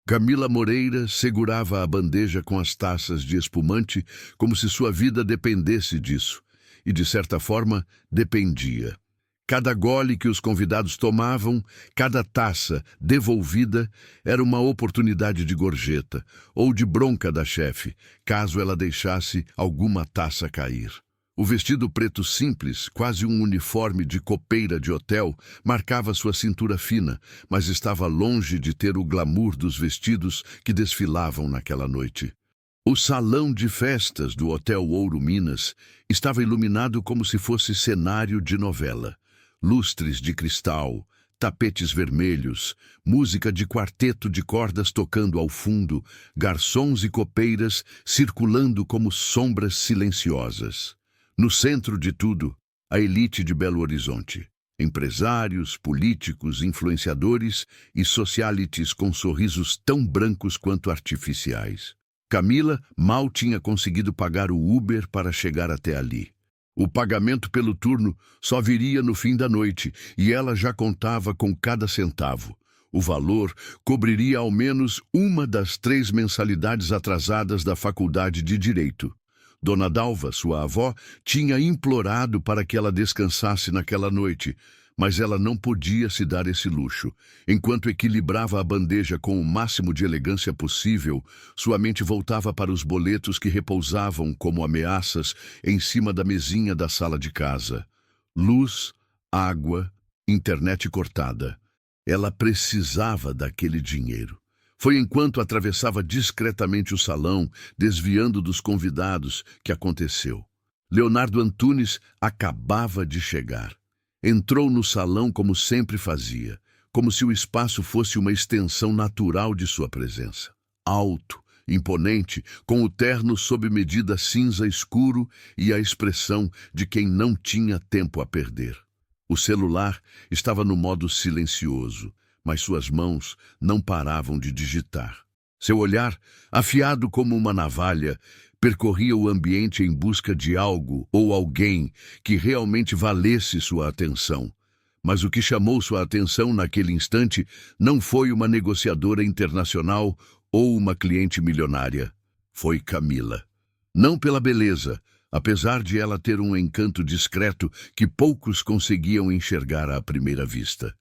Camila Moreira segurava a bandeja com as taças de espumante como se sua vida dependesse disso. E, de certa forma, dependia. Cada gole que os convidados tomavam, cada taça devolvida, era uma oportunidade de gorjeta ou de bronca da chefe, caso ela deixasse alguma taça cair. O vestido preto simples, quase um uniforme de copeira de hotel, marcava sua cintura fina, mas estava longe de ter o glamour dos vestidos que desfilavam naquela noite. O salão de festas do Hotel Ouro Minas estava iluminado como se fosse cenário de novela. Lustres de cristal, tapetes vermelhos, música de quarteto de cordas tocando ao fundo, garçons e copeiras circulando como sombras silenciosas. No centro de tudo, a elite de Belo Horizonte. Empresários, políticos, influenciadores e socialites com sorrisos tão brancos quanto artificiais. Camila mal tinha conseguido pagar o Uber para chegar até ali. O pagamento pelo turno só viria no fim da noite e ela já contava com cada centavo. O valor cobriria ao menos uma das 3 mensalidades atrasadas da Faculdade de Direito. Dona Dalva, sua avó, tinha implorado para que ela descansasse naquela noite, mas ela não podia se dar esse luxo. Enquanto equilibrava a bandeja com o máximo de elegância possível, sua mente voltava para os boletos que repousavam como ameaças em cima da mesinha da sala de casa. Luz, água, internet cortada. Ela precisava daquele dinheiro. Foi enquanto atravessava discretamente o salão, desviando dos convidados, que aconteceu. Leonardo Antunes acabava de chegar. Entrou no salão como sempre fazia, como se o espaço fosse uma extensão natural de sua presença. Alto, imponente, com o terno sob medida cinza escuro e a expressão de quem não tinha tempo a perder. O celular estava no modo silencioso, mas suas mãos não paravam de digitar. Seu olhar, afiado como uma navalha, percorria o ambiente em busca de algo ou alguém que realmente valesse sua atenção. Mas o que chamou sua atenção naquele instante não foi uma negociadora internacional ou uma cliente milionária. Foi Camila. Não pela beleza, apesar de ela ter um encanto discreto que poucos conseguiam enxergar à primeira vista.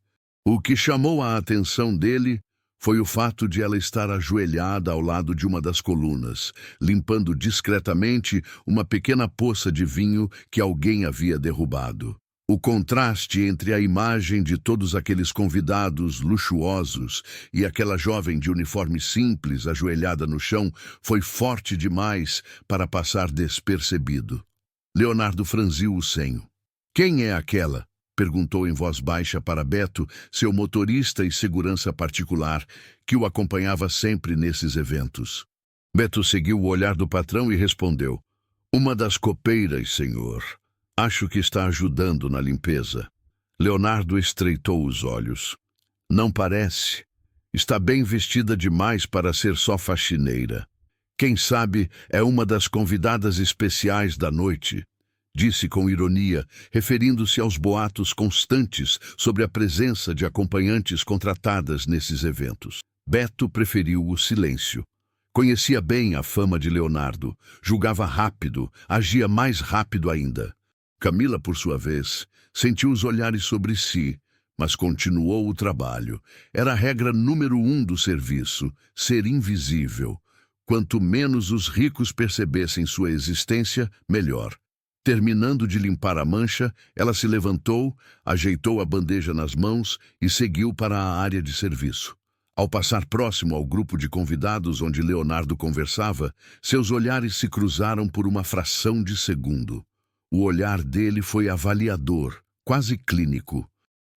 O que chamou a atenção dele foi o fato de ela estar ajoelhada ao lado de uma das colunas, limpando discretamente uma pequena poça de vinho que alguém havia derrubado. O contraste entre a imagem de todos aqueles convidados luxuosos e aquela jovem de uniforme simples ajoelhada no chão foi forte demais para passar despercebido. Leonardo franziu o senho. "Quem é aquela?" perguntou em voz baixa para Beto, seu motorista e segurança particular, que o acompanhava sempre nesses eventos. Beto seguiu o olhar do patrão e respondeu: "Uma das copeiras, senhor. Acho que está ajudando na limpeza." Leonardo estreitou os olhos. "Não parece. Está bem vestida demais para ser só faxineira. Quem sabe é uma das convidadas especiais da noite", disse com ironia, referindo-se aos boatos constantes sobre a presença de acompanhantes contratadas nesses eventos. Beto preferiu o silêncio. Conhecia bem a fama de Leonardo, julgava rápido, agia mais rápido ainda. Camila, por sua vez, sentiu os olhares sobre si, mas continuou o trabalho. Era a regra número 1 do serviço, ser invisível. Quanto menos os ricos percebessem sua existência, melhor. Terminando de limpar a mancha, ela se levantou, ajeitou a bandeja nas mãos e seguiu para a área de serviço. Ao passar próximo ao grupo de convidados onde Leonardo conversava, seus olhares se cruzaram por uma fração de segundo. O olhar dele foi avaliador, quase clínico.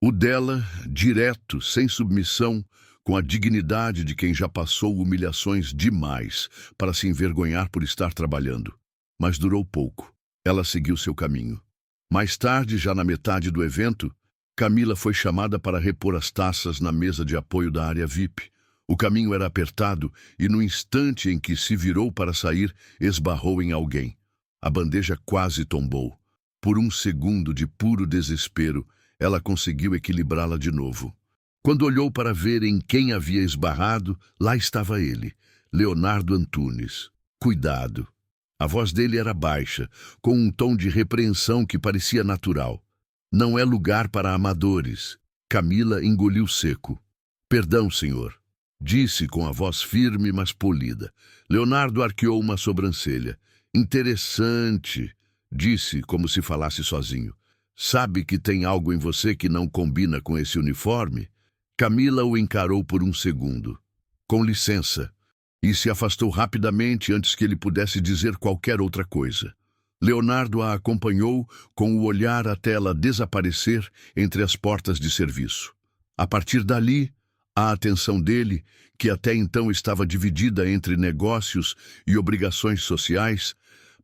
O dela, direto, sem submissão, com a dignidade de quem já passou humilhações demais para se envergonhar por estar trabalhando. Mas durou pouco. Ela seguiu seu caminho. Mais tarde, já na metade do evento, Camila foi chamada para repor as taças na mesa de apoio da área VIP. O caminho era apertado e, no instante em que se virou para sair, esbarrou em alguém. A bandeja quase tombou. Por um segundo de puro desespero, ela conseguiu equilibrá-la de novo. Quando olhou para ver em quem havia esbarrado, lá estava ele, Leonardo Antunes. Cuidado. A voz dele era baixa, com um tom de repreensão que parecia natural. Não é lugar para amadores. Camila engoliu seco. Perdão, senhor. Disse com a voz firme, mas polida. Leonardo arqueou uma sobrancelha. Interessante, disse como se falasse sozinho. Sabe que tem algo em você que não combina com esse uniforme? Camila o encarou por um segundo. Com licença. E se afastou rapidamente antes que ele pudesse dizer qualquer outra coisa. Leonardo a acompanhou com o olhar até ela desaparecer entre as portas de serviço. A partir dali, a atenção dele, que até então estava dividida entre negócios e obrigações sociais,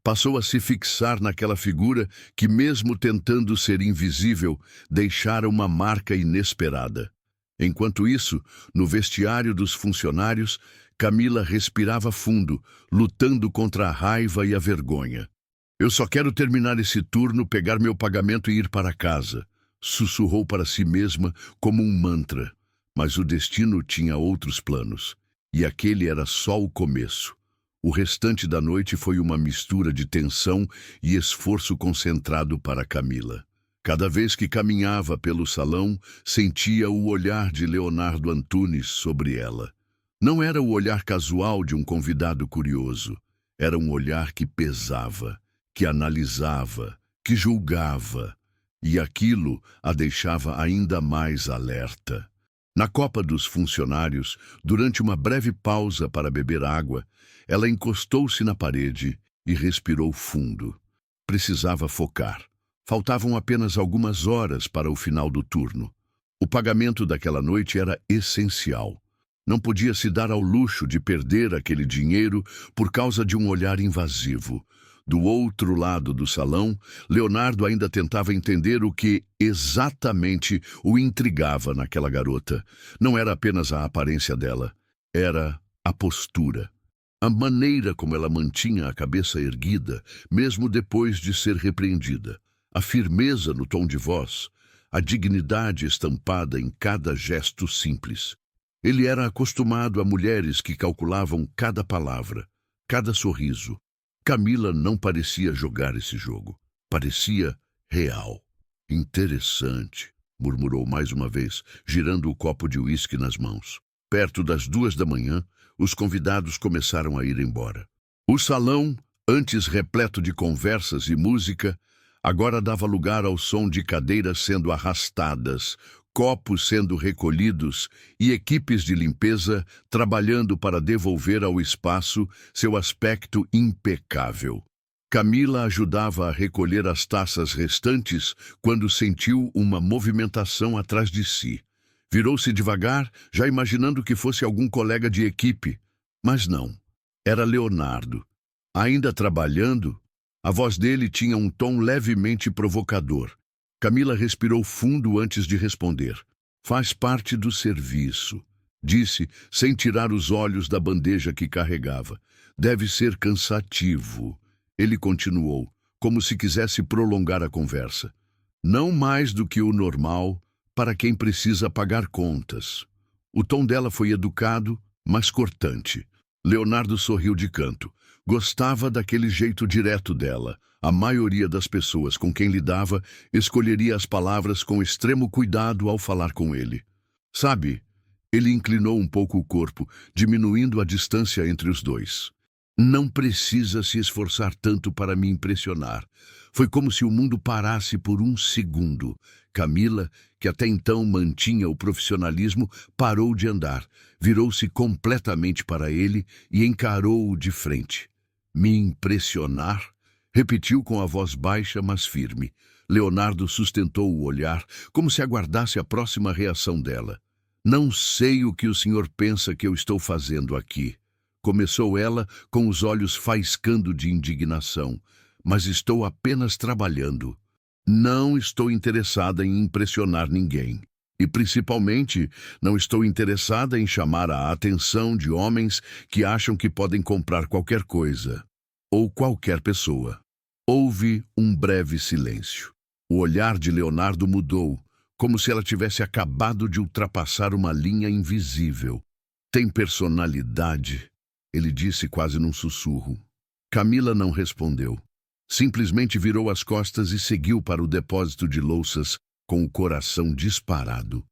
passou a se fixar naquela figura que, mesmo tentando ser invisível, deixara uma marca inesperada. Enquanto isso, no vestiário dos funcionários, Camila respirava fundo, lutando contra a raiva e a vergonha. Eu só quero terminar esse turno, pegar meu pagamento e ir para casa, sussurrou para si mesma como um mantra. Mas o destino tinha outros planos, e aquele era só o começo. O restante da noite foi uma mistura de tensão e esforço concentrado para Camila. Cada vez que caminhava pelo salão, sentia o olhar de Leonardo Antunes sobre ela. Não era o olhar casual de um convidado curioso. Era um olhar que pesava, que analisava, que julgava. E aquilo a deixava ainda mais alerta. Na copa dos funcionários, durante uma breve pausa para beber água, ela encostou-se na parede e respirou fundo. Precisava focar. Faltavam apenas algumas horas para o final do turno. O pagamento daquela noite era essencial. Não podia se dar ao luxo de perder aquele dinheiro por causa de um olhar invasivo. Do outro lado do salão, Leonardo ainda tentava entender o que exatamente o intrigava naquela garota. Não era apenas a aparência dela, era a postura. A maneira como ela mantinha a cabeça erguida, mesmo depois de ser repreendida. A firmeza no tom de voz, a dignidade estampada em cada gesto simples. Ele era acostumado a mulheres que calculavam cada palavra, cada sorriso. Camila não parecia jogar esse jogo. Parecia real. Interessante, murmurou mais uma vez, girando o copo de uísque nas mãos. Perto das 2 da manhã, os convidados começaram a ir embora. O salão, antes repleto de conversas e música, agora dava lugar ao som de cadeiras sendo arrastadas, copos sendo recolhidos e equipes de limpeza trabalhando para devolver ao espaço seu aspecto impecável. Camila ajudava a recolher as taças restantes quando sentiu uma movimentação atrás de si. Virou-se devagar, já imaginando que fosse algum colega de equipe. Mas não, era Leonardo. Ainda trabalhando, a voz dele tinha um tom levemente provocador. Camila respirou fundo antes de responder. Faz parte do serviço, disse, sem tirar os olhos da bandeja que carregava. Deve ser cansativo. Ele continuou, como se quisesse prolongar a conversa. Não mais do que o normal para quem precisa pagar contas. O tom dela foi educado, mas cortante. Leonardo sorriu de canto. Gostava daquele jeito direto dela. A maioria das pessoas com quem lidava escolheria as palavras com extremo cuidado ao falar com ele. Sabe, ele inclinou um pouco o corpo, diminuindo a distância entre os dois. Não precisa se esforçar tanto para me impressionar. Foi como se o mundo parasse por um segundo. Camila, que até então mantinha o profissionalismo, parou de andar, virou-se completamente para ele e encarou-o de frente. Me impressionar? Repetiu com a voz baixa, mas firme. Leonardo sustentou o olhar, como se aguardasse a próxima reação dela. Não sei o que o senhor pensa que eu estou fazendo aqui. Começou ela, com os olhos faiscando de indignação. Mas estou apenas trabalhando. Não estou interessada em impressionar ninguém. E, principalmente, não estou interessada em chamar a atenção de homens que acham que podem comprar qualquer coisa. Ou qualquer pessoa. Houve um breve silêncio. O olhar de Leonardo mudou, como se ela tivesse acabado de ultrapassar uma linha invisível. Tem personalidade, ele disse quase num sussurro. Camila não respondeu. Simplesmente virou as costas e seguiu para o depósito de louças com o coração disparado.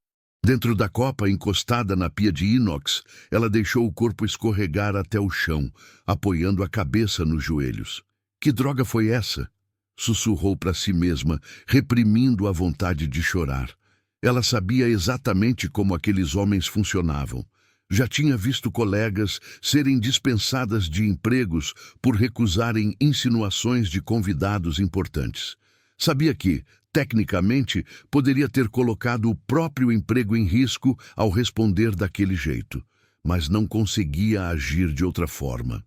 Dentro da copa, encostada na pia de inox, ela deixou o corpo escorregar até o chão, apoiando a cabeça nos joelhos. Que droga foi essa? Sussurrou para si mesma, reprimindo a vontade de chorar. Ela sabia exatamente como aqueles homens funcionavam. Já tinha visto colegas serem dispensadas de empregos por recusarem insinuações de convidados importantes. Sabia que, tecnicamente, poderia ter colocado o próprio emprego em risco ao responder daquele jeito, mas não conseguia agir de outra forma.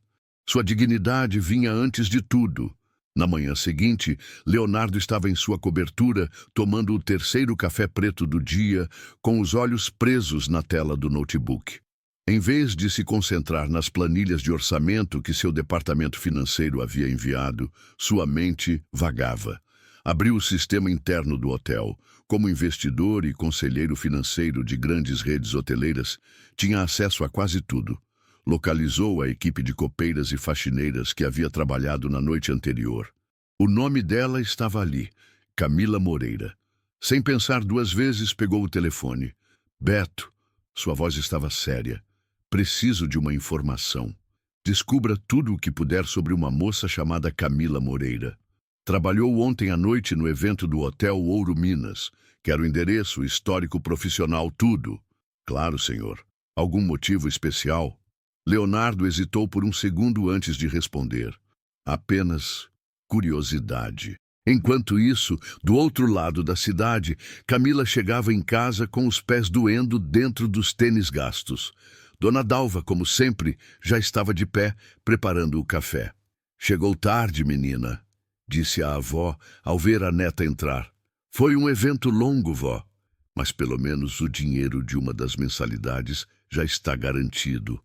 Sua dignidade vinha antes de tudo. Na manhã seguinte, Leonardo estava em sua cobertura, tomando o terceiro café preto do dia, com os olhos presos na tela do notebook. Em vez de se concentrar nas planilhas de orçamento que seu departamento financeiro havia enviado, sua mente vagava. Abriu o sistema interno do hotel. Como investidor e conselheiro financeiro de grandes redes hoteleiras, tinha acesso a quase tudo. Localizou a equipe de copeiras e faxineiras que havia trabalhado na noite anterior. O nome dela estava ali, Camila Moreira. Sem pensar duas vezes, pegou o telefone. Beto, sua voz estava séria. Preciso de uma informação. Descubra tudo o que puder sobre uma moça chamada Camila Moreira. Trabalhou ontem à noite no evento do Hotel Ouro Minas. Quero o endereço, histórico profissional, tudo. Claro, senhor. Algum motivo especial? Leonardo hesitou por um segundo antes de responder. Apenas curiosidade. Enquanto isso, do outro lado da cidade, Camila chegava em casa com os pés doendo dentro dos tênis gastos. Dona Dalva, como sempre, já estava de pé, preparando o café. Chegou tarde, menina, disse a avó ao ver a neta entrar. Foi um evento longo, vó, mas pelo menos o dinheiro de uma das mensalidades já está garantido.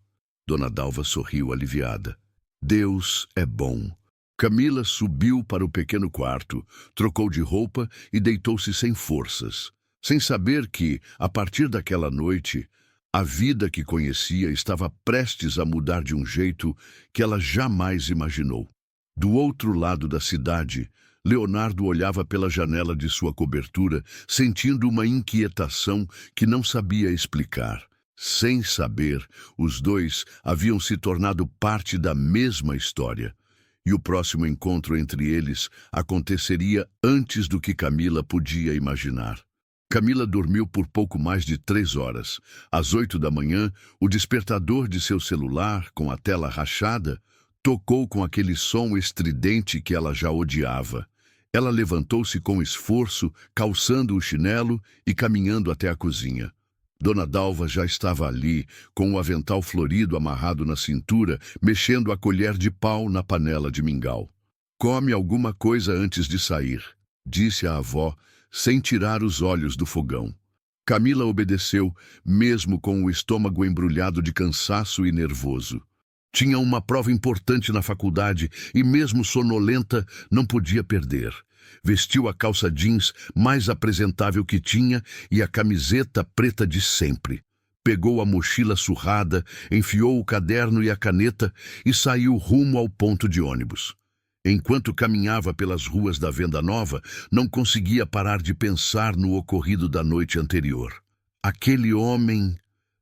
Dona Dalva sorriu aliviada. Deus é bom. Camila subiu para o pequeno quarto, trocou de roupa e deitou-se sem forças, sem saber que, a partir daquela noite, a vida que conhecia estava prestes a mudar de um jeito que ela jamais imaginou. Do outro lado da cidade, Leonardo olhava pela janela de sua cobertura, sentindo uma inquietação que não sabia explicar. Sem saber, os dois haviam se tornado parte da mesma história. E o próximo encontro entre eles aconteceria antes do que Camila podia imaginar. Camila dormiu por pouco mais de 3 horas. Às 8 da manhã, o despertador de seu celular, com a tela rachada, tocou com aquele som estridente que ela já odiava. Ela levantou-se com esforço, calçando o chinelo e caminhando até a cozinha. Dona Dalva já estava ali, com o avental florido amarrado na cintura, mexendo a colher de pau na panela de mingau. Come alguma coisa antes de sair, disse a avó, sem tirar os olhos do fogão. Camila obedeceu, mesmo com o estômago embrulhado de cansaço e nervoso. Tinha uma prova importante na faculdade e, mesmo sonolenta, não podia perder. Vestiu a calça jeans mais apresentável que tinha e a camiseta preta de sempre. Pegou a mochila surrada, enfiou o caderno e a caneta e saiu rumo ao ponto de ônibus. Enquanto caminhava pelas ruas da Venda Nova, não conseguia parar de pensar no ocorrido da noite anterior. Aquele homem,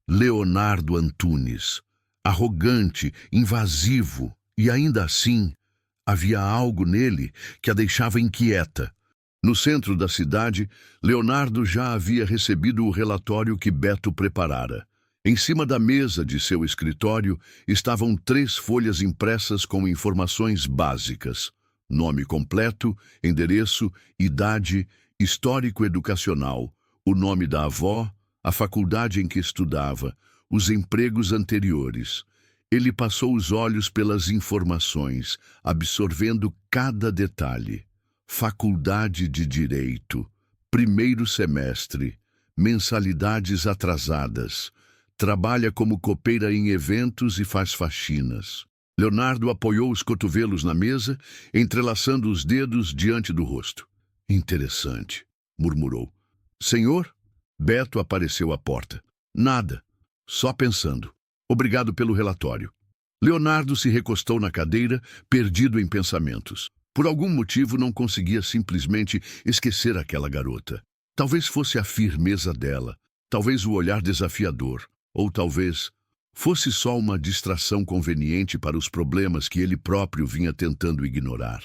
Leonardo Antunes, arrogante, invasivo, e ainda assim, havia algo nele que a deixava inquieta. No centro da cidade, Leonardo já havia recebido o relatório que Beto preparara. Em cima da mesa de seu escritório estavam 3 folhas impressas com informações básicas: nome completo, endereço, idade, histórico educacional, o nome da avó, a faculdade em que estudava, os empregos anteriores. Ele passou os olhos pelas informações, absorvendo cada detalhe. Faculdade de Direito, primeiro semestre, mensalidades atrasadas, trabalha como copeira em eventos e faz faxinas. Leonardo apoiou os cotovelos na mesa, entrelaçando os dedos diante do rosto. Interessante, murmurou. Senhor? Beto apareceu à porta. Nada. Só pensando. Obrigado pelo relatório. Leonardo se recostou na cadeira, perdido em pensamentos. Por algum motivo não conseguia simplesmente esquecer aquela garota. Talvez fosse a firmeza dela, talvez o olhar desafiador, ou talvez fosse só uma distração conveniente para os problemas que ele próprio vinha tentando ignorar.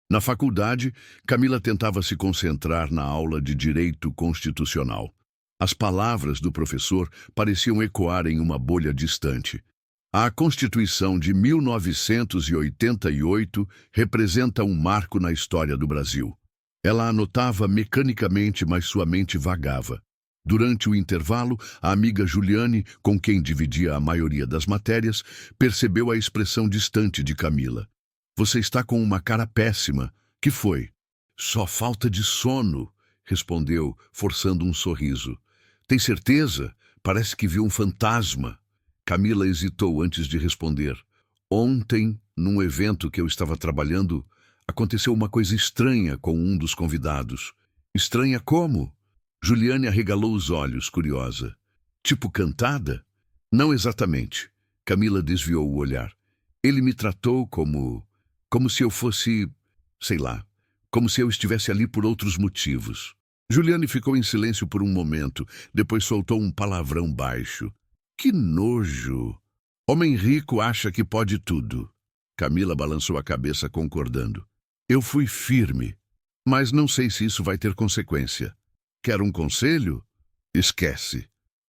Na faculdade, Camila tentava se concentrar na aula de direito constitucional. As palavras do professor pareciam ecoar em uma bolha distante. A Constituição de 1988 representa um marco na história do Brasil. Ela anotava mecanicamente, mas sua mente vagava. Durante o intervalo, a amiga Juliane, com quem dividia a maioria das matérias, percebeu a expressão distante de Camila. Você está com uma cara péssima. Que foi? Só falta de sono, respondeu, forçando um sorriso. Tem certeza? Parece que viu um fantasma. Camila hesitou antes de responder. Ontem, num evento que eu estava trabalhando, aconteceu uma coisa estranha com um dos convidados. Estranha como? Juliane arregalou os olhos, curiosa. Tipo cantada? Não exatamente. Camila desviou o olhar. Ele me tratou como se eu fosse, sei lá, como se eu estivesse ali por outros motivos. Juliane ficou em silêncio por um momento, depois soltou um palavrão baixo. Que nojo! Homem rico acha que pode tudo. Camila balançou a cabeça concordando. Eu fui firme, mas não sei se isso vai ter consequência. Quer um conselho? Esquece.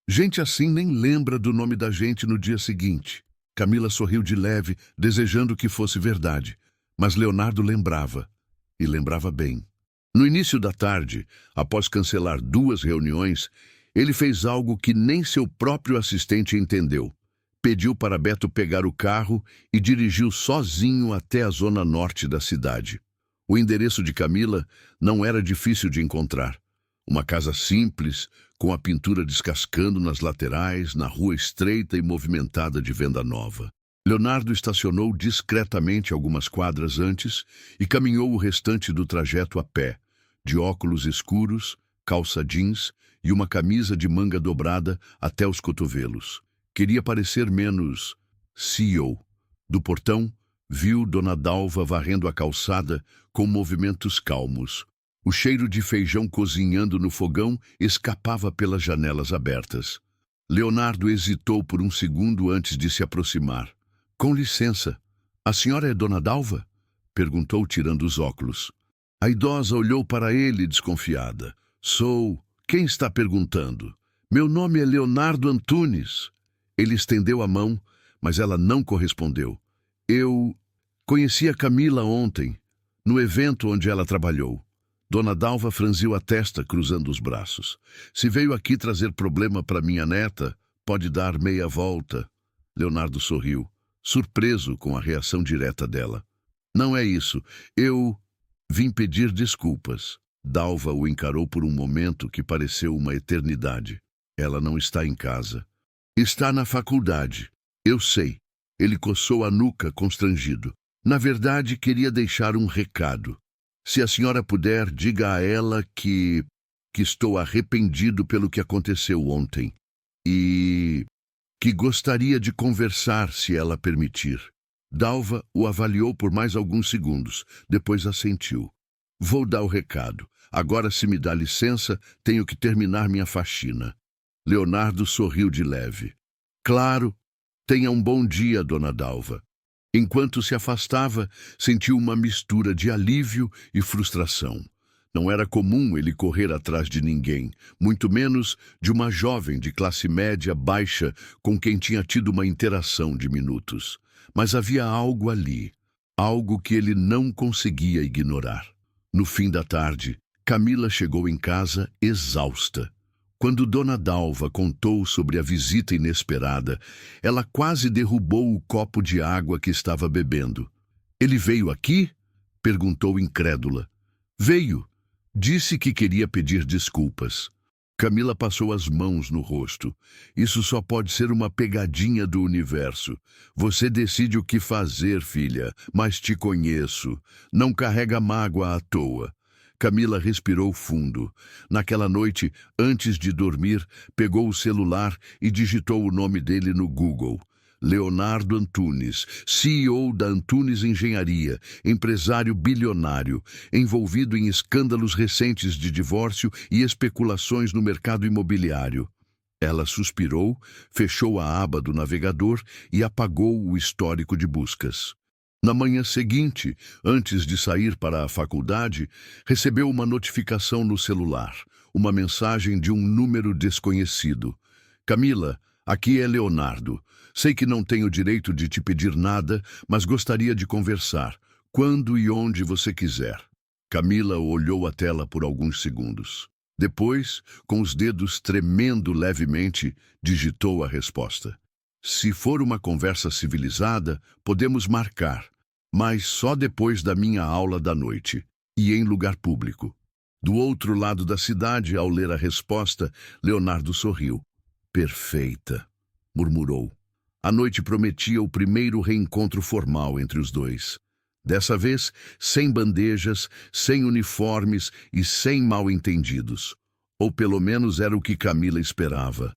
Gente assim nem lembra do nome da gente no dia seguinte. Camila sorriu de leve, desejando que fosse verdade. Mas Leonardo lembrava. E lembrava bem. No início da tarde, após cancelar 2 reuniões, ele fez algo que nem seu próprio assistente entendeu. Pediu para Beto pegar o carro e dirigiu sozinho até a zona norte da cidade. O endereço de Camila não era difícil de encontrar. Uma casa simples, com a pintura descascando nas laterais, na rua estreita e movimentada de Venda Nova. Leonardo estacionou discretamente algumas quadras antes e caminhou o restante do trajeto a pé, de óculos escuros, calça jeans e uma camisa de manga dobrada até os cotovelos. Queria parecer menos CEO. Do portão, viu Dona Dalva varrendo a calçada com movimentos calmos. O cheiro de feijão cozinhando no fogão escapava pelas janelas abertas. Leonardo hesitou por um segundo antes de se aproximar. Com licença, a senhora é Dona Dalva? Perguntou, tirando os óculos. A idosa olhou para ele desconfiada. Sou. Quem está perguntando? Meu nome é Leonardo Antunes. Ele estendeu a mão, mas ela não correspondeu. Eu conheci a Camila ontem, no evento onde ela trabalhou. Dona Dalva franziu a testa, cruzando os braços. Se veio aqui trazer problema para minha neta, pode dar meia volta. Leonardo sorriu, surpreso com a reação direta dela. Não é isso. Eu vim pedir desculpas. Dalva o encarou por um momento que pareceu uma eternidade. Ela não está em casa. Está na faculdade. Eu sei. Ele coçou a nuca, constrangido. Na verdade, queria deixar um recado. Se a senhora puder, diga a ela que estou arrependido pelo que aconteceu ontem e que gostaria de conversar se ela permitir. Dalva o avaliou por mais alguns segundos, depois assentiu. Vou dar o recado. Agora, se me dá licença, tenho que terminar minha faxina. Leonardo sorriu de leve. Claro. Tenha um bom dia, Dona Dalva. Enquanto se afastava, sentiu uma mistura de alívio e frustração. Não era comum ele correr atrás de ninguém, muito menos de uma jovem de classe média baixa com quem tinha tido uma interação de minutos. Mas havia algo ali, algo que ele não conseguia ignorar. No fim da tarde, Camila chegou em casa exausta. Quando Dona Dalva contou sobre a visita inesperada, ela quase derrubou o copo de água que estava bebendo. Ele veio aqui? Perguntou incrédula. Veio. Disse que queria pedir desculpas. Camila passou as mãos no rosto. Isso só pode ser uma pegadinha do universo. Você decide o que fazer, filha, mas te conheço. Não carrega mágoa à toa. Camila respirou fundo. Naquela noite, antes de dormir, pegou o celular e digitou o nome dele no Google. Leonardo Antunes, CEO da Antunes Engenharia, empresário bilionário, envolvido em escândalos recentes de divórcio e especulações no mercado imobiliário. Ela suspirou, fechou a aba do navegador e apagou o histórico de buscas. Na manhã seguinte, antes de sair para a faculdade, recebeu uma notificação no celular, uma mensagem de um número desconhecido. Camila, aqui é Leonardo. Sei que não tenho direito de te pedir nada, mas gostaria de conversar, quando e onde você quiser. Camila olhou a tela por alguns segundos. Depois, com os dedos tremendo levemente, digitou a resposta. Se for uma conversa civilizada, podemos marcar, mas só depois da minha aula da noite, e em lugar público. Do outro lado da cidade, ao ler a resposta, Leonardo sorriu. Perfeita, murmurou. A noite prometia o primeiro reencontro formal entre os dois. Dessa vez, sem bandejas, sem uniformes e sem mal-entendidos. Ou pelo menos era o que Camila esperava.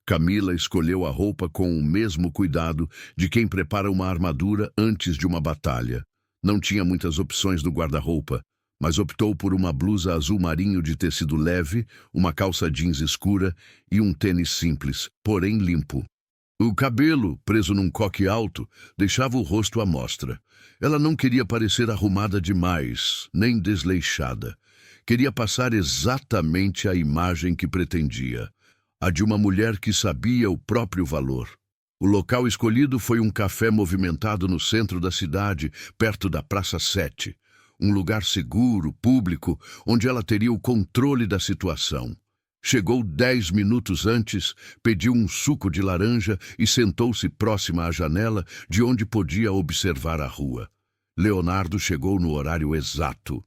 Camila escolheu a roupa com o mesmo cuidado de quem prepara uma armadura antes de uma batalha. Não tinha muitas opções no guarda-roupa, mas optou por uma blusa azul marinho de tecido leve, uma calça jeans escura e um tênis simples, porém limpo. O cabelo, preso num coque alto, deixava o rosto à mostra. Ela não queria parecer arrumada demais, nem desleixada. Queria passar exatamente a imagem que pretendia. A de uma mulher que sabia o próprio valor. O local escolhido foi um café movimentado no centro da cidade, perto da Praça 7. Um lugar seguro, público, onde ela teria o controle da situação. Chegou 10 minutos antes, pediu um suco de laranja e sentou-se próxima à janela, de onde podia observar a rua. Leonardo chegou no horário exato.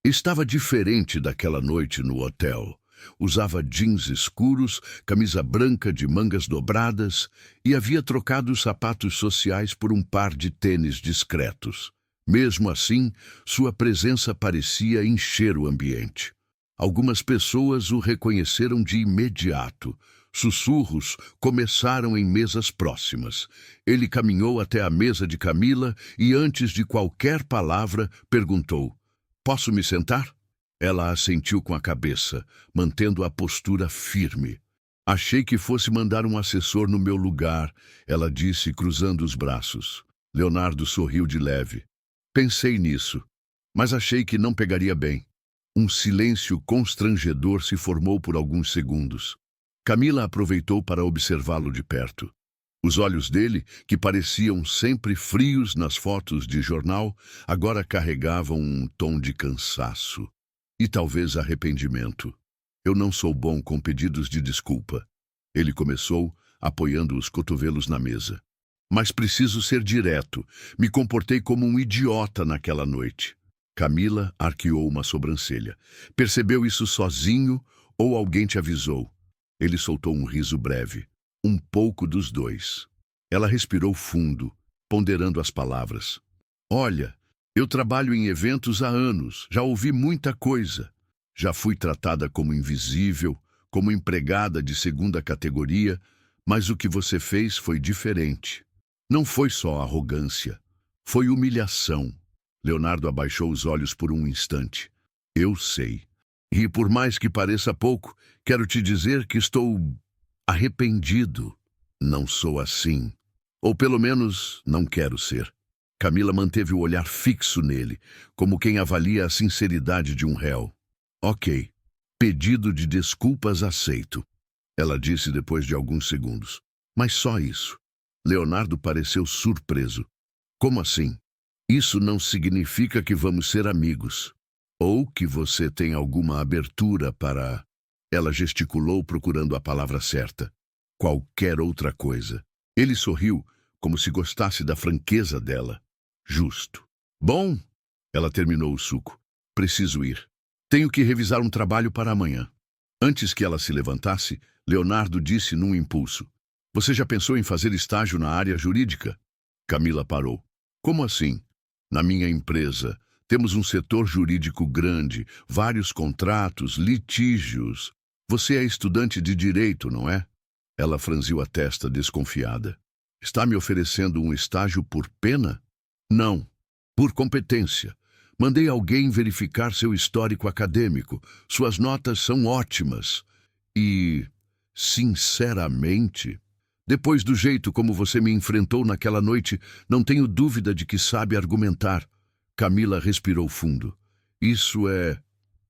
Estava diferente daquela noite no hotel. Usava jeans escuros, camisa branca de mangas dobradas e havia trocado os sapatos sociais por um par de tênis discretos. Mesmo assim, sua presença parecia encher o ambiente. Algumas pessoas o reconheceram de imediato. Sussurros começaram em mesas próximas. Ele caminhou até a mesa de Camila e, antes de qualquer palavra, perguntou: "Posso me sentar?" Ela assentiu com a cabeça, mantendo a postura firme. "Achei que fosse mandar um assessor no meu lugar", ela disse, cruzando os braços. Leonardo sorriu de leve. "Pensei nisso, mas achei que não pegaria bem." Um silêncio constrangedor se formou por alguns segundos. Camila aproveitou para observá-lo de perto. Os olhos dele, que pareciam sempre frios nas fotos de jornal, agora carregavam um tom de cansaço. E talvez arrependimento. "Eu não sou bom com pedidos de desculpa." Ele começou, apoiando os cotovelos na mesa. "Mas preciso ser direto. Me comportei como um idiota naquela noite." Camila arqueou uma sobrancelha. "Percebeu isso sozinho ou alguém te avisou?" Ele soltou um riso breve. "Um pouco dos dois." Ela respirou fundo, ponderando as palavras. "Olha, eu trabalho em eventos há anos, já ouvi muita coisa. Já fui tratada como invisível, como empregada de segunda categoria, mas o que você fez foi diferente. Não foi só arrogância, foi humilhação." Leonardo abaixou os olhos por um instante. "Eu sei. E por mais que pareça pouco, quero te dizer que estou arrependido. Não sou assim. Ou pelo menos não quero ser." Camila manteve o olhar fixo nele, como quem avalia a sinceridade de um réu. "Ok. Pedido de desculpas aceito", ela disse depois de alguns segundos. "Mas só isso." Leonardo pareceu surpreso. "Como assim?" "Isso não significa que vamos ser amigos. Ou que você tem alguma abertura para..." Ela gesticulou procurando a palavra certa. "Qualquer outra coisa." Ele sorriu, como se gostasse da franqueza dela. "Justo." "Bom," ela terminou o suco. "Preciso ir. Tenho que revisar um trabalho para amanhã." Antes que ela se levantasse, Leonardo disse num impulso: "Você já pensou em fazer estágio na área jurídica?" Camila parou. "Como assim?" "Na minha empresa. Temos um setor jurídico grande, vários contratos, litígios. Você é estudante de direito, não é? Ela franziu a testa desconfiada. Está me oferecendo um estágio por pena? Não, por competência. Mandei alguém verificar seu histórico acadêmico. Suas notas são ótimas. E, sinceramente, depois do jeito como você me enfrentou naquela noite, não tenho dúvida de que sabe argumentar. Camila respirou fundo. Isso é,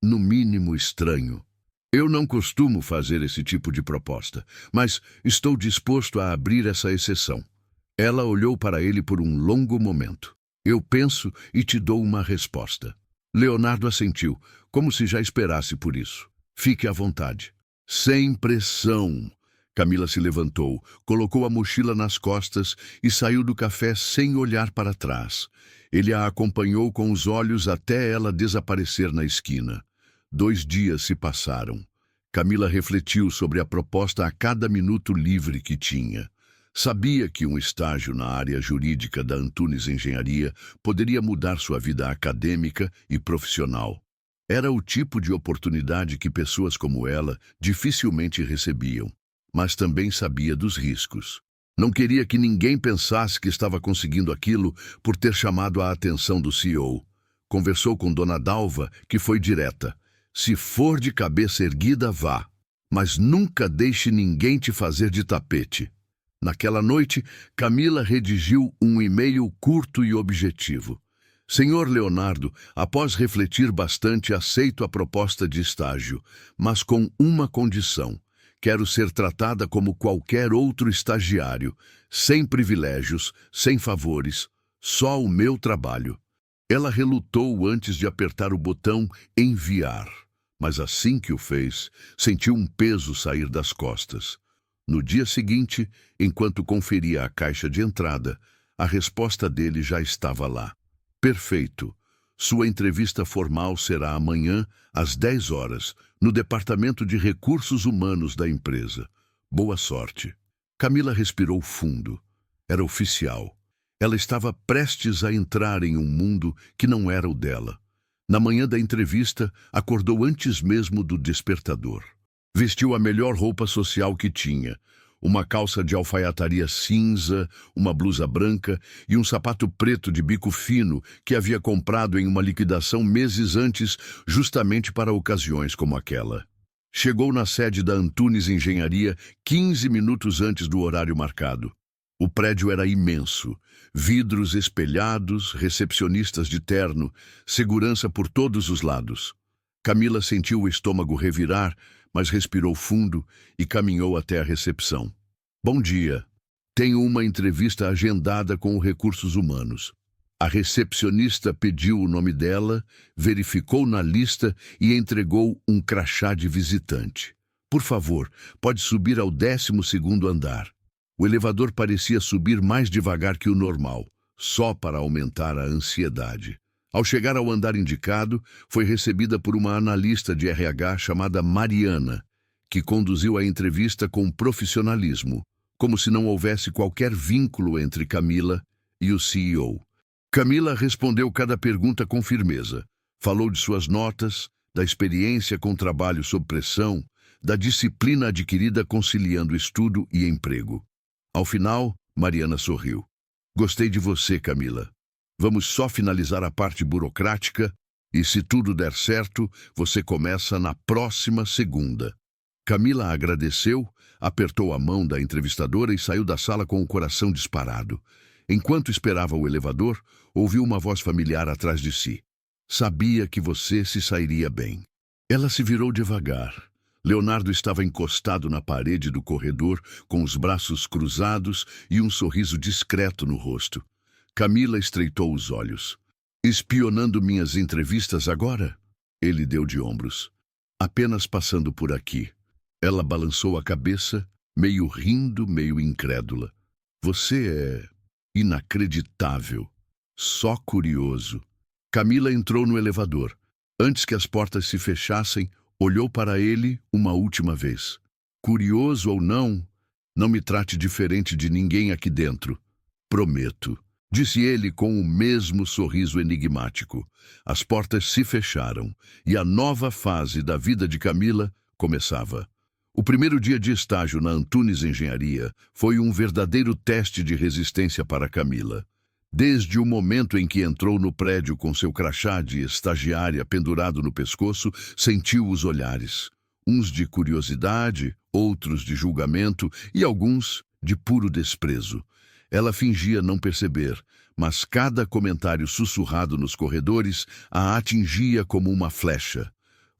no mínimo, estranho. Eu não costumo fazer esse tipo de proposta, mas estou disposto a abrir essa exceção. Ela olhou para ele por um longo momento. Eu penso e te dou uma resposta. Leonardo assentiu, como se já esperasse por isso. Fique à vontade. Sem pressão. Camila se levantou, colocou a mochila nas costas e saiu do café sem olhar para trás. Ele a acompanhou com os olhos até ela desaparecer na esquina. 2 dias se passaram. Camila refletiu sobre a proposta a cada minuto livre que tinha. Sabia que um estágio na área jurídica da Antunes Engenharia poderia mudar sua vida acadêmica e profissional. Era o tipo de oportunidade que pessoas como ela dificilmente recebiam, mas também sabia dos riscos. Não queria que ninguém pensasse que estava conseguindo aquilo por ter chamado a atenção do CEO. Conversou com Dona Dalva, que foi direta. Se for de cabeça erguida, vá. Mas nunca deixe ninguém te fazer de tapete. Naquela noite, Camila redigiu um e-mail curto e objetivo. Senhor Leonardo, após refletir bastante, aceito a proposta de estágio, mas com uma condição. Quero ser tratada como qualquer outro estagiário, sem privilégios, sem favores, só o meu trabalho. Ela relutou antes de apertar o botão enviar, mas assim que o fez, sentiu um peso sair das costas. No dia seguinte, enquanto conferia a caixa de entrada, a resposta dele já estava lá. Perfeito. Sua entrevista formal será amanhã, às 10 horas, no Departamento de Recursos Humanos da empresa. Boa sorte. Camila respirou fundo. Era oficial. Ela estava prestes a entrar em um mundo que não era o dela. Na manhã da entrevista, acordou antes mesmo do despertador. Vestiu a melhor roupa social que tinha. Uma calça de alfaiataria cinza, uma blusa branca e um sapato preto de bico fino que havia comprado em uma liquidação meses antes, justamente para ocasiões como aquela. Chegou na sede da Antunes Engenharia 15 minutos antes do horário marcado. O prédio era imenso, vidros espelhados, recepcionistas de terno, segurança por todos os lados. Camila sentiu o estômago revirar, mas respirou fundo e caminhou até a recepção. Bom dia. Tenho uma entrevista agendada com o Recursos Humanos. A recepcionista pediu o nome dela, verificou na lista e entregou um crachá de visitante. Por favor, pode subir ao 12º andar. O elevador parecia subir mais devagar que o normal, só para aumentar a ansiedade. Ao chegar ao andar indicado, foi recebida por uma analista de RH chamada Mariana, que conduziu a entrevista com profissionalismo, como se não houvesse qualquer vínculo entre Camila e o CEO. Camila respondeu cada pergunta com firmeza. Falou de suas notas, da experiência com trabalho sob pressão, da disciplina adquirida conciliando estudo e emprego. Ao final, Mariana sorriu. Gostei de você, Camila. Vamos só finalizar a parte burocrática e, se tudo der certo, você começa na próxima segunda. Camila agradeceu, apertou a mão da entrevistadora e saiu da sala com o coração disparado. Enquanto esperava o elevador, ouviu uma voz familiar atrás de si. Sabia que você se sairia bem. Ela se virou devagar. Leonardo estava encostado na parede do corredor, com os braços cruzados e um sorriso discreto no rosto. Camila estreitou os olhos. Espionando minhas entrevistas agora? Ele deu de ombros. Apenas passando por aqui. Ela balançou a cabeça, meio rindo, meio incrédula. Você é inacreditável. Só curioso. Camila entrou no elevador. Antes que as portas se fechassem, olhou para ele uma última vez. Curioso ou não, não me trate diferente de ninguém aqui dentro. Prometo. disse ele com o mesmo sorriso enigmático. As portas se fecharam e a nova fase da vida de Camila começava. O primeiro dia de estágio na Antunes Engenharia foi um verdadeiro teste de resistência para Camila. Desde o momento em que entrou no prédio com seu crachá de estagiária pendurado no pescoço, sentiu os olhares. Uns de curiosidade, outros de julgamento e alguns de puro desprezo. Ela fingia não perceber, mas cada comentário sussurrado nos corredores a atingia como uma flecha.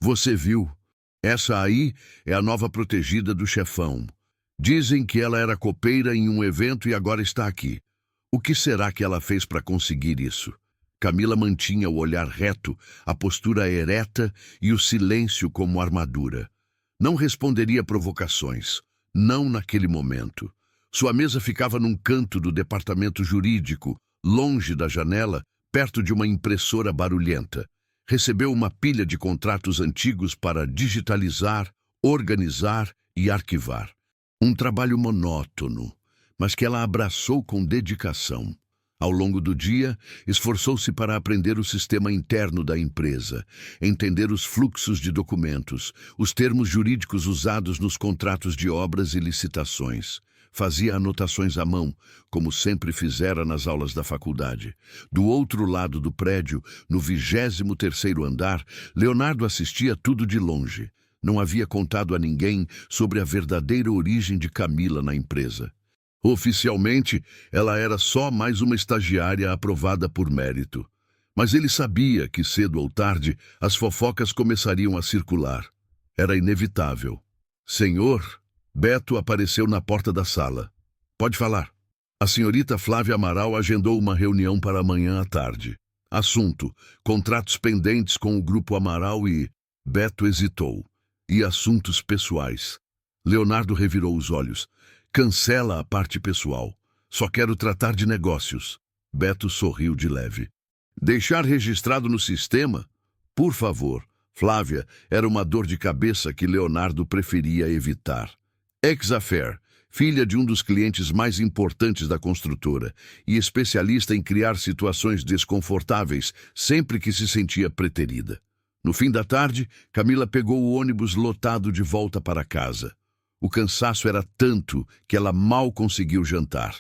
Você viu? Essa aí é a nova protegida do chefão. Dizem que ela era copeira em um evento e agora está aqui. O que será que ela fez para conseguir isso? Camila mantinha o olhar reto, a postura ereta e o silêncio como armadura. Não responderia provocações, não naquele momento. Sua mesa ficava num canto do departamento jurídico, longe da janela, perto de uma impressora barulhenta. Recebeu uma pilha de contratos antigos para digitalizar, organizar e arquivar. Um trabalho monótono, mas que ela abraçou com dedicação. Ao longo do dia, esforçou-se para aprender o sistema interno da empresa, entender os fluxos de documentos, os termos jurídicos usados nos contratos de obras e licitações. Fazia anotações à mão, como sempre fizera nas aulas da faculdade. Do outro lado do prédio, no 23º andar, Leonardo assistia tudo de longe. Não havia contado a ninguém sobre a verdadeira origem de Camila na empresa. Oficialmente, ela era só mais uma estagiária aprovada por mérito. Mas ele sabia que, cedo ou tarde, as fofocas começariam a circular. Era inevitável. Senhor, Beto apareceu na porta da sala. Pode falar. A senhorita Flávia Amaral agendou uma reunião para amanhã à tarde. Assunto: contratos pendentes com o Grupo Amaral e... Beto hesitou. E assuntos pessoais. Leonardo revirou os olhos. Cancela a parte pessoal. Só quero tratar de negócios. Beto sorriu de leve. Deixar registrado no sistema? Por favor. Flávia era uma dor de cabeça que Leonardo preferia evitar. Ex-Affair, filha de um dos clientes mais importantes da construtora e especialista em criar situações desconfortáveis sempre que se sentia preterida. No fim da tarde, Camila pegou o ônibus lotado de volta para casa. O cansaço era tanto que ela mal conseguiu jantar.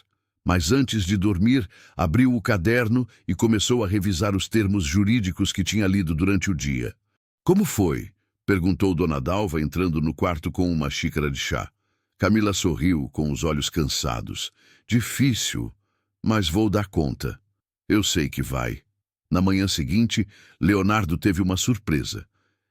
Mas antes de dormir, abriu o caderno e começou a revisar os termos jurídicos que tinha lido durante o dia. Como foi? Perguntou Dona Dalva, entrando no quarto com uma xícara de chá. Camila sorriu, com os olhos cansados. Difícil, mas vou dar conta. Eu sei que vai. Na manhã seguinte, Leonardo teve uma surpresa.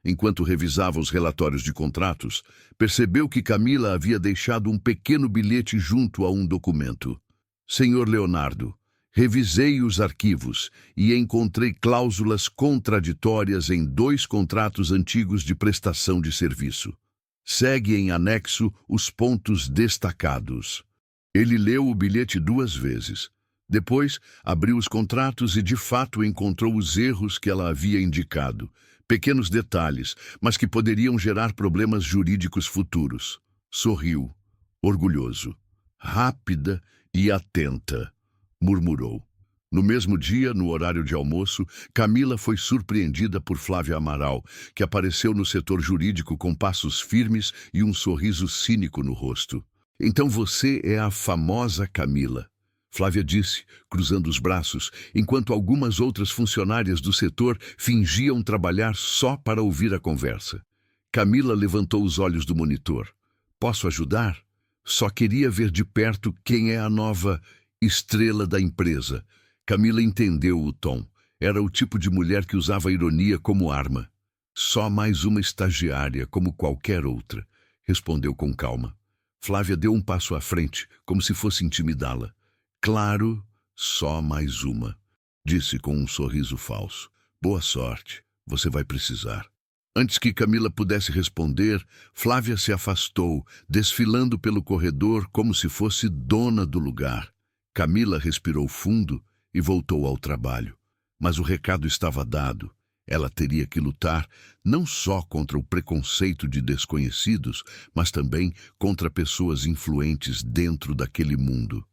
Enquanto revisava os relatórios de contratos, percebeu que Camila havia deixado um pequeno bilhete junto a um documento. Senhor Leonardo, revisei os arquivos e encontrei cláusulas contraditórias em 2 contratos antigos de prestação de serviço. Segue em anexo os pontos destacados. Ele leu o bilhete 2 vezes. Depois, abriu os contratos e, de fato, encontrou os erros que ela havia indicado. Pequenos detalhes, mas que poderiam gerar problemas jurídicos futuros. Sorriu, orgulhoso. Rápida e atenta, murmurou. No mesmo dia, no horário de almoço, Camila foi surpreendida por Flávia Amaral, que apareceu no setor jurídico com passos firmes e um sorriso cínico no rosto. Então você é a famosa Camila, Flávia disse, cruzando os braços, enquanto algumas outras funcionárias do setor fingiam trabalhar só para ouvir a conversa. Camila levantou os olhos do monitor. Posso ajudar? Só queria ver de perto quem é a nova estrela da empresa. Camila entendeu o tom. Era o tipo de mulher que usava a ironia como arma. Só mais uma estagiária, como qualquer outra, respondeu com calma. Flávia deu um passo à frente, como se fosse intimidá-la. Claro, só mais uma, disse com um sorriso falso. Boa sorte, você vai precisar. Antes que Camila pudesse responder, Flávia se afastou, desfilando pelo corredor como se fosse dona do lugar. Camila respirou fundo e voltou ao trabalho. Mas o recado estava dado. Ela teria que lutar não só contra o preconceito de desconhecidos, mas também contra pessoas influentes dentro daquele mundo.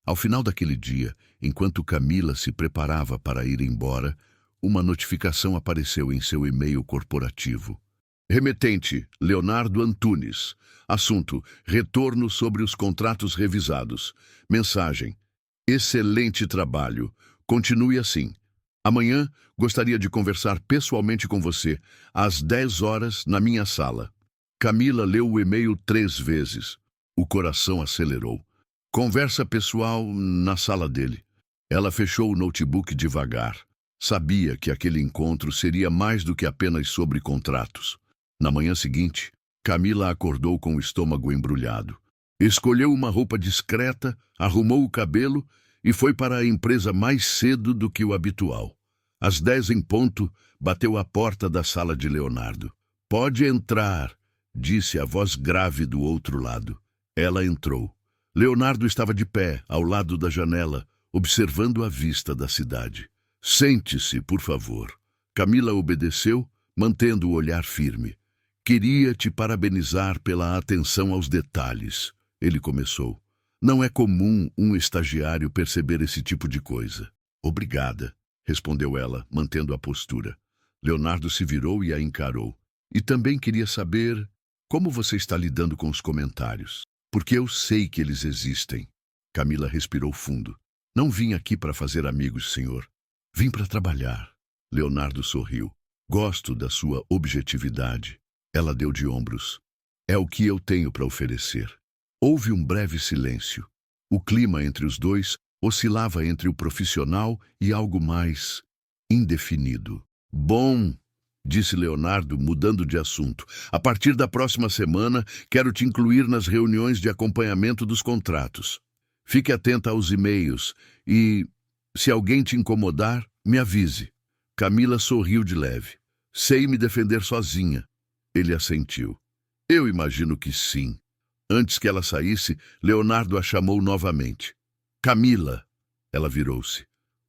Ao final daquele dia, enquanto Camila se preparava para ir embora, uma notificação apareceu em seu e-mail corporativo. Remetente, Leonardo Antunes. Assunto, retorno sobre os contratos revisados. Mensagem, excelente trabalho. Continue assim. Amanhã, gostaria de conversar pessoalmente com você, às 10 horas, na minha sala. Camila leu o e-mail 3 vezes. O coração acelerou. Conversa pessoal na sala dele. Ela fechou o notebook devagar. Sabia que aquele encontro seria mais do que apenas sobre contratos. Na manhã seguinte, Camila acordou com o estômago embrulhado. Escolheu uma roupa discreta, arrumou o cabelo e foi para a empresa mais cedo do que o habitual. Às 10 em ponto, bateu à porta da sala de Leonardo. "Pode entrar", disse a voz grave do outro lado. Ela entrou. Leonardo estava de pé, ao lado da janela, observando a vista da cidade. "Sente-se, por favor." Camila obedeceu, mantendo o olhar firme. "Queria te parabenizar pela atenção aos detalhes", ele começou. "Não é comum um estagiário perceber esse tipo de coisa." "Obrigada", respondeu ela, mantendo a postura. Leonardo se virou e a encarou. "E também queria saber como você está lidando com os comentários. Porque eu sei que eles existem." Camila respirou fundo. "Não vim aqui para fazer amigos, senhor. Vim para trabalhar." Leonardo sorriu. "Gosto da sua objetividade." Ela deu de ombros. "É o que eu tenho para oferecer." Houve um breve silêncio. O clima entre os dois oscilava entre o profissional e algo mais indefinido. "Bom", disse Leonardo, mudando de assunto. "A partir da próxima semana, quero te incluir nas reuniões de acompanhamento dos contratos. Fique atenta aos e-mails e, se alguém te incomodar, me avise." Camila sorriu de leve. "Sei me defender sozinha." Ele assentiu. "Eu imagino que sim." Antes que ela saísse, Leonardo a chamou novamente. "Camila." Ela virou-se.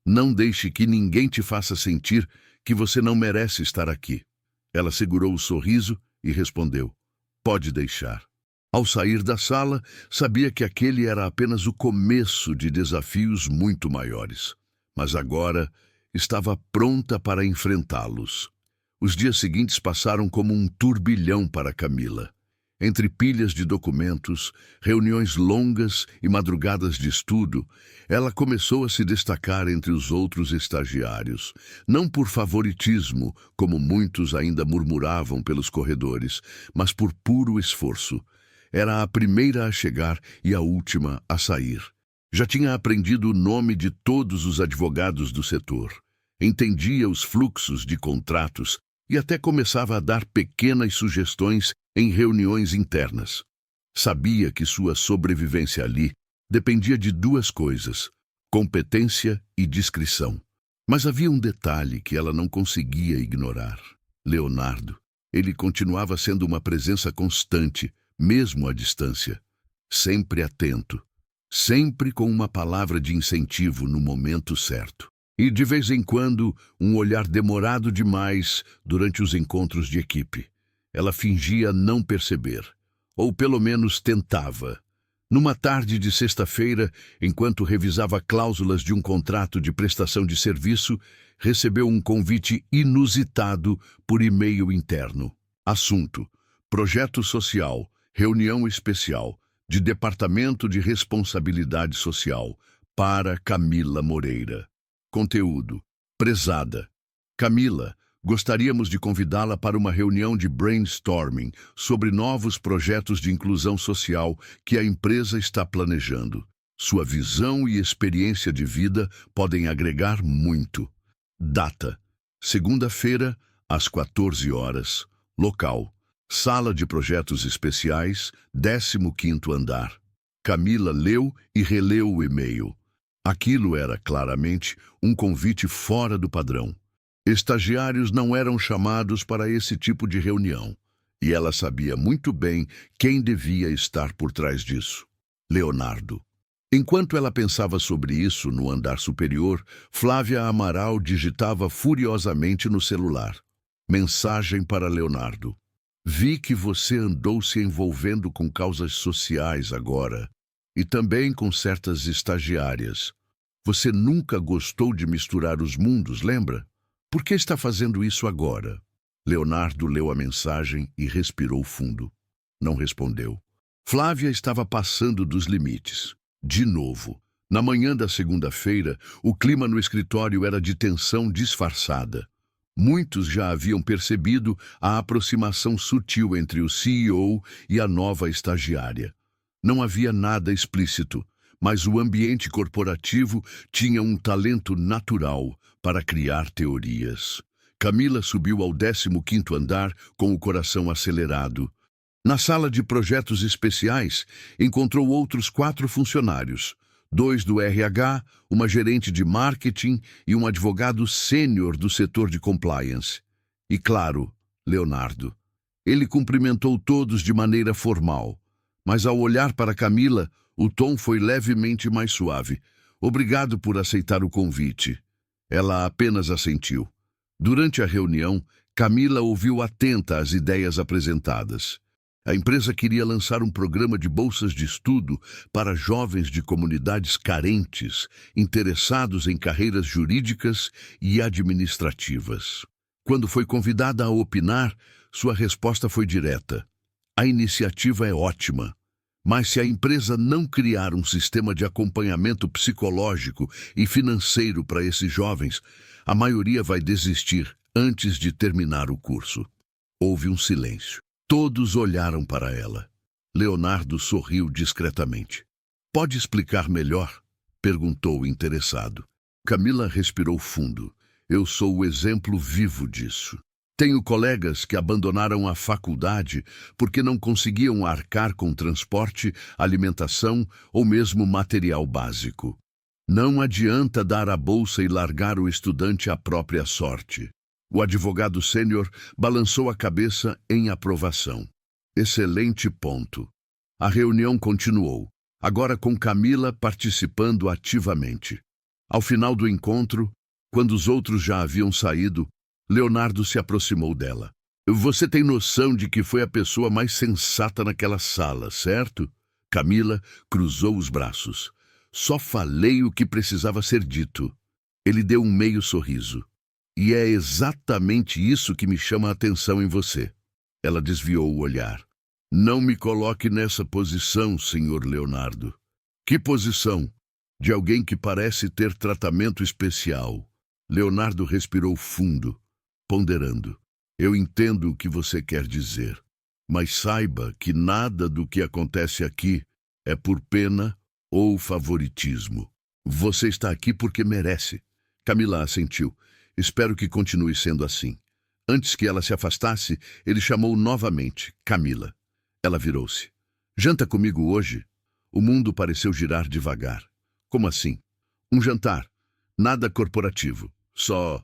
"Não deixe que ninguém te faça sentir que você não merece estar aqui." Ela segurou o sorriso e respondeu: "Pode deixar." Ao sair da sala, sabia que aquele era apenas o começo de desafios muito maiores. Mas agora estava pronta para enfrentá-los. Os dias seguintes passaram como um turbilhão para Camila. Entre pilhas de documentos, reuniões longas e madrugadas de estudo, ela começou a se destacar entre os outros estagiários, não por favoritismo, como muitos ainda murmuravam pelos corredores, mas por puro esforço. Era a primeira a chegar e a última a sair. Já tinha aprendido o nome de todos os advogados do setor. Entendia os fluxos de contratos e até começava a dar pequenas sugestões em reuniões internas. Sabia que sua sobrevivência ali dependia de 2 coisas: competência e discrição. Mas havia um detalhe que ela não conseguia ignorar. Leonardo. Ele continuava sendo uma presença constante, mesmo à distância. Sempre atento. Sempre com uma palavra de incentivo no momento certo. E, de vez em quando, um olhar demorado demais durante os encontros de equipe. Ela fingia não perceber, ou pelo menos tentava. Numa tarde de sexta-feira, enquanto revisava cláusulas de um contrato de prestação de serviço, recebeu um convite inusitado por e-mail interno. Assunto: projeto social, reunião especial, de Departamento de Responsabilidade Social, para Camila Moreira. Conteúdo: prezada Camila, gostaríamos de convidá-la para uma reunião de brainstorming sobre novos projetos de inclusão social que a empresa está planejando. Sua visão e experiência de vida podem agregar muito. Data: segunda-feira, às 14 horas. Local: Sala de Projetos Especiais, 15º andar. Camila leu e releu o e-mail. Aquilo era claramente um convite fora do padrão. Estagiários não eram chamados para esse tipo de reunião, e ela sabia muito bem quem devia estar por trás disso: Leonardo. Enquanto ela pensava sobre isso no andar superior, Flávia Amaral digitava furiosamente no celular. Mensagem para Leonardo: "Vi que você andou se envolvendo com causas sociais agora. E também com certas estagiárias. Você nunca gostou de misturar os mundos, lembra? Por que está fazendo isso agora? Leonardo leu a mensagem e respirou fundo. Não respondeu. Flávia estava passando dos limites. De novo. Na manhã da segunda-feira, o clima no escritório era de tensão disfarçada. Muitos já haviam percebido a aproximação sutil entre o CEO e a nova estagiária. Não havia nada explícito, mas o ambiente corporativo tinha um talento natural para criar teorias. Camila subiu ao 15º andar com o coração acelerado. Na sala de projetos especiais, encontrou outros 4 funcionários. 2 do RH, uma gerente de marketing e um advogado sênior do setor de compliance. E, claro, Leonardo. Ele cumprimentou todos de maneira formal, mas ao olhar para Camila, o tom foi levemente mais suave. Obrigado por aceitar o convite. Ela apenas assentiu. Durante a reunião, Camila ouviu atenta às ideias apresentadas. A empresa queria lançar um programa de bolsas de estudo para jovens de comunidades carentes, interessados em carreiras jurídicas e administrativas. Quando foi convidada a opinar, sua resposta foi direta. A iniciativa é ótima, mas se a empresa não criar um sistema de acompanhamento psicológico e financeiro para esses jovens, a maioria vai desistir antes de terminar o curso. Houve um silêncio. Todos olharam para ela. Leonardo sorriu discretamente. Pode explicar melhor? Perguntou interessado. Camila respirou fundo. Eu sou o exemplo vivo disso. Tenho colegas que abandonaram a faculdade porque não conseguiam arcar com transporte, alimentação ou mesmo material básico. Não adianta dar a bolsa e largar o estudante à própria sorte. O advogado sênior balançou a cabeça em aprovação. Excelente ponto. A reunião continuou, agora com Camila participando ativamente. Ao final do encontro, quando os outros já haviam saído, Leonardo se aproximou dela. Você tem noção de que foi a pessoa mais sensata naquela sala, certo? Camila cruzou os braços. Só falei o que precisava ser dito. Ele deu um meio sorriso. E é exatamente isso que me chama a atenção em você. Ela desviou o olhar. Não me coloque nessa posição, senhor Leonardo. Que posição? De alguém que parece ter tratamento especial. Leonardo respirou fundo, ponderando. Eu entendo o que você quer dizer, mas saiba que nada do que acontece aqui é por pena ou favoritismo. Você está aqui porque merece. Camila assentiu. Espero que continue sendo assim. Antes que ela se afastasse, ele chamou novamente, Camila. Ela virou-se. Janta comigo hoje? O mundo pareceu girar devagar. Como assim? Um jantar. Nada corporativo. Só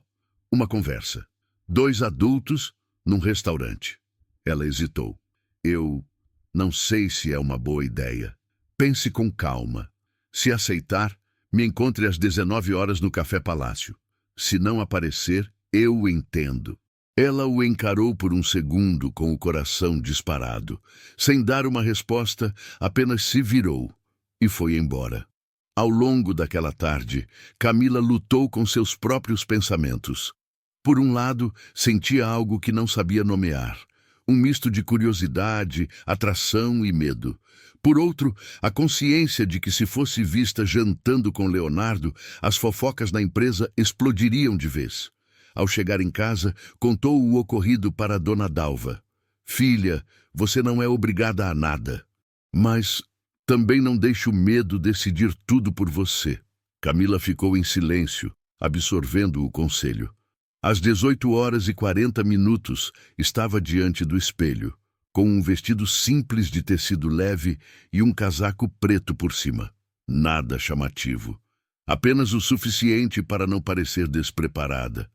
uma conversa. 2 adultos num restaurante. Ela hesitou. Eu não sei se é uma boa ideia. Pense com calma. Se aceitar, me encontre às 19 horas no Café Palácio. Se não aparecer, eu entendo. Ela o encarou por um segundo com o coração disparado. Sem dar uma resposta, apenas se virou e foi embora. Ao longo daquela tarde, Camila lutou com seus próprios pensamentos. Por um lado, sentia algo que não sabia nomear. Um misto de curiosidade, atração e medo. Por outro, a consciência de que se fosse vista jantando com Leonardo, as fofocas na empresa explodiriam de vez. Ao chegar em casa, contou o ocorrido para Dona Dalva. Filha, você não é obrigada a nada. Mas também não deixe o medo decidir tudo por você. Camila ficou em silêncio, absorvendo o conselho. Às 18h40, estava diante do espelho, com um vestido simples de tecido leve e um casaco preto por cima. Nada chamativo. Apenas o suficiente para não parecer despreparada.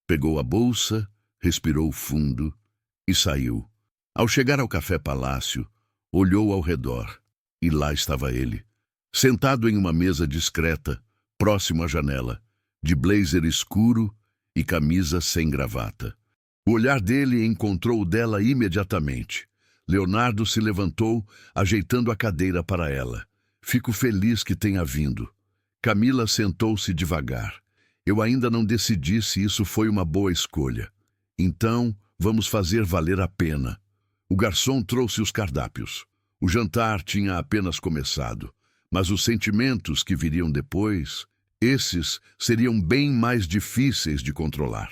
Pegou a bolsa, respirou fundo e saiu. Ao chegar ao Café Palácio, olhou ao redor e lá estava ele, sentado em uma mesa discreta, próximo à janela, de blazer escuro e camisa sem gravata. O olhar dele encontrou o dela imediatamente. Leonardo se levantou, ajeitando a cadeira para ela. Fico feliz que tenha vindo. Camila sentou-se devagar. Eu ainda não decidi se isso foi uma boa escolha. Então, vamos fazer valer a pena. O garçom trouxe os cardápios. O jantar tinha apenas começado, mas os sentimentos que viriam depois, esses seriam bem mais difíceis de controlar.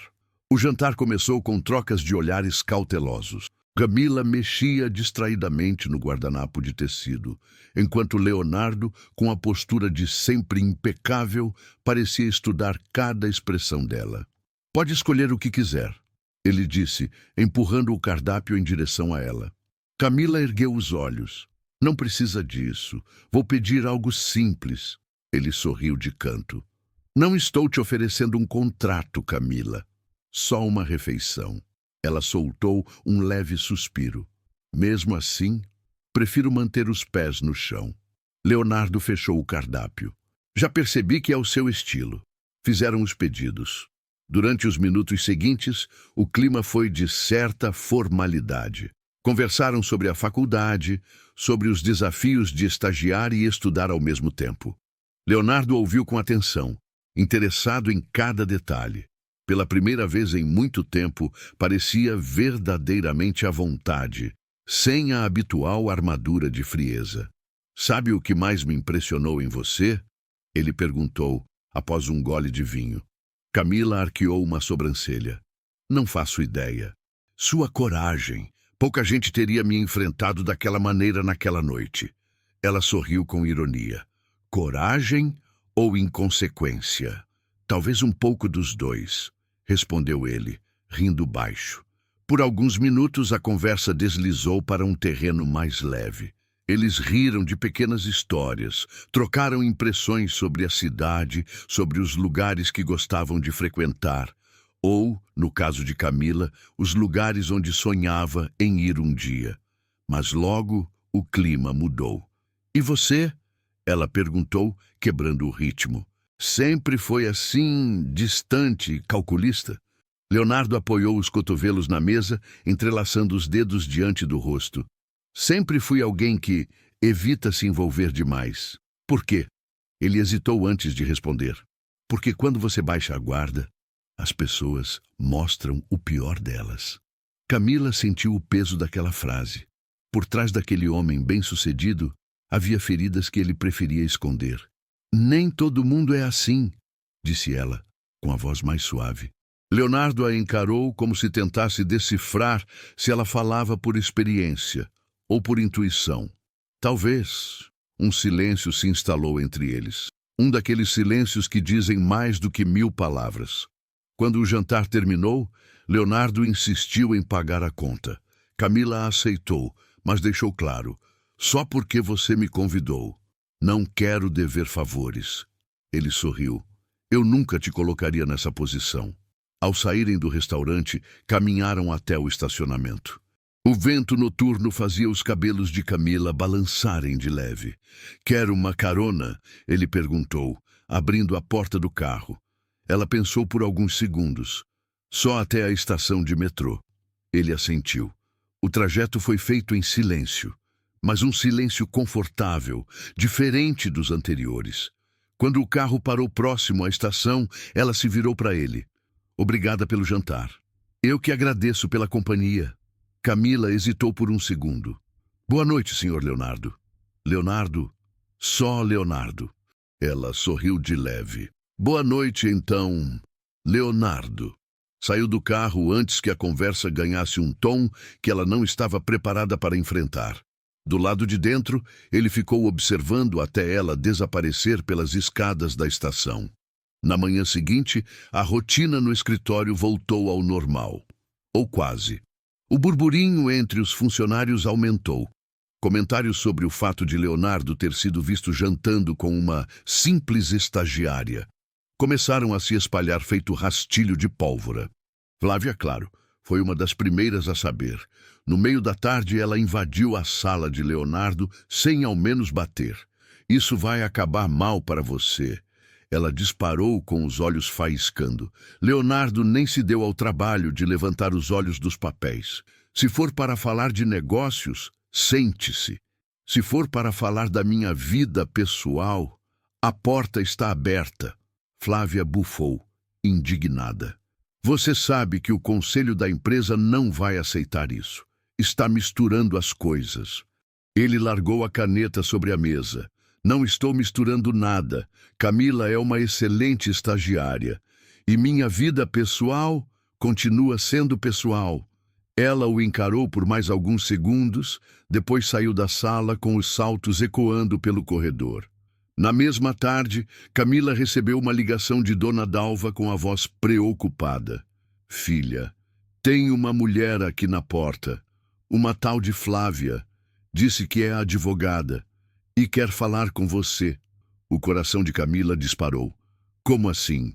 O jantar começou com trocas de olhares cautelosos. Camila mexia distraidamente no guardanapo de tecido, enquanto Leonardo, com a postura de sempre impecável, parecia estudar cada expressão dela. Pode escolher o que quiser, ele disse, empurrando o cardápio em direção a ela. Camila ergueu os olhos. Não precisa disso. Vou pedir algo simples. Ele sorriu de canto. Não estou te oferecendo um contrato, Camila. Só uma refeição. Ela soltou um leve suspiro. Mesmo assim, prefiro manter os pés no chão. Leonardo fechou o cardápio. Já percebi que é o seu estilo. Fizeram os pedidos. Durante os minutos seguintes, o clima foi de certa formalidade. Conversaram sobre a faculdade, sobre os desafios de estagiar e estudar ao mesmo tempo. Leonardo ouviu com atenção, interessado em cada detalhe. Pela primeira vez em muito tempo, parecia verdadeiramente à vontade, sem a habitual armadura de frieza. Sabe o que mais me impressionou em você? Ele perguntou, após um gole de vinho. Camila arqueou uma sobrancelha. Não faço ideia. Sua coragem. Pouca gente teria me enfrentado daquela maneira naquela noite. Ela sorriu com ironia. Coragem ou inconsequência? Talvez um pouco dos dois, respondeu ele, rindo baixo. Por alguns minutos a conversa deslizou para um terreno mais leve. Eles riram de pequenas histórias, trocaram impressões sobre a cidade, sobre os lugares que gostavam de frequentar, ou, no caso de Camila, os lugares onde sonhava em ir um dia. Mas logo o clima mudou. E você? Ela perguntou, quebrando o ritmo. Sempre foi assim, distante, calculista? Leonardo apoiou os cotovelos na mesa, entrelaçando os dedos diante do rosto. Sempre fui alguém que evita se envolver demais. Por quê? Ele hesitou antes de responder. Porque quando você baixa a guarda, as pessoas mostram o pior delas. Camila sentiu o peso daquela frase. Por trás daquele homem bem-sucedido, havia feridas que ele preferia esconder. Nem todo mundo é assim, disse ela, com a voz mais suave. Leonardo a encarou como se tentasse decifrar se ela falava por experiência ou por intuição. Talvez um silêncio se instalou entre eles. Um daqueles silêncios que dizem mais do que 1000 palavras. Quando o jantar terminou, Leonardo insistiu em pagar a conta. Camila aceitou, mas deixou claro: só porque você me convidou. Não quero dever favores. Ele sorriu. Eu nunca te colocaria nessa posição. Ao saírem do restaurante, caminharam até o estacionamento. O vento noturno fazia os cabelos de Camila balançarem de leve. Quer uma carona? Ele perguntou, abrindo a porta do carro. Ela pensou por alguns segundos. Só até a estação de metrô. Ele assentiu. O trajeto foi feito em silêncio, mas um silêncio confortável, diferente dos anteriores. Quando o carro parou próximo à estação, ela se virou para ele. Obrigada pelo jantar. Eu que agradeço pela companhia. Camila hesitou por um segundo. Boa noite, Sr. Leonardo. Leonardo? Só Leonardo. Ela sorriu de leve. Boa noite, então, Leonardo. Saiu do carro antes que a conversa ganhasse um tom que ela não estava preparada para enfrentar. Do lado de dentro, ele ficou observando até ela desaparecer pelas escadas da estação. Na manhã seguinte, a rotina no escritório voltou ao normal. Ou quase. O burburinho entre os funcionários aumentou. Comentários sobre o fato de Leonardo ter sido visto jantando com uma simples estagiária começaram a se espalhar feito rastilho de pólvora. Flávia, claro, foi uma das primeiras a saber. No meio da tarde, ela invadiu a sala de Leonardo sem ao menos bater. Isso vai acabar mal para você. Ela disparou com os olhos faiscando. Leonardo nem se deu ao trabalho de levantar os olhos dos papéis. Se for para falar de negócios, sente-se. Se for para falar da minha vida pessoal, a porta está aberta. Flávia bufou, indignada. Você sabe que o conselho da empresa não vai aceitar isso. Está misturando as coisas. Ele largou a caneta sobre a mesa. Não estou misturando nada. Camila é uma excelente estagiária. E minha vida pessoal continua sendo pessoal. Ela o encarou por mais alguns segundos, depois saiu da sala com os saltos ecoando pelo corredor. Na mesma tarde, Camila recebeu uma ligação de Dona Dalva com a voz preocupada. Filha, tem uma mulher aqui na porta. Uma tal de Flávia. Disse que é advogada e quer falar com você. O coração de Camila disparou. Como assim?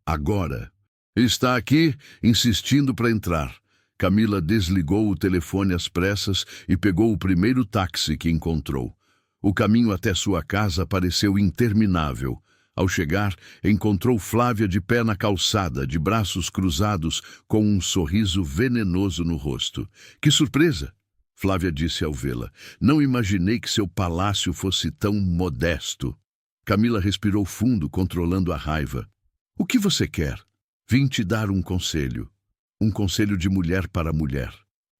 Agora? Está aqui, insistindo para entrar. Camila desligou o telefone às pressas e pegou o primeiro táxi que encontrou. O caminho até sua casa pareceu interminável. Ao chegar, encontrou Flávia de pé na calçada, de braços cruzados, com um sorriso venenoso no rosto. Que surpresa! Flávia disse ao vê-la. Não imaginei que seu palácio fosse tão modesto. Camila respirou fundo, controlando a raiva. O que você quer? Vim te dar um conselho. Um conselho de mulher para mulher.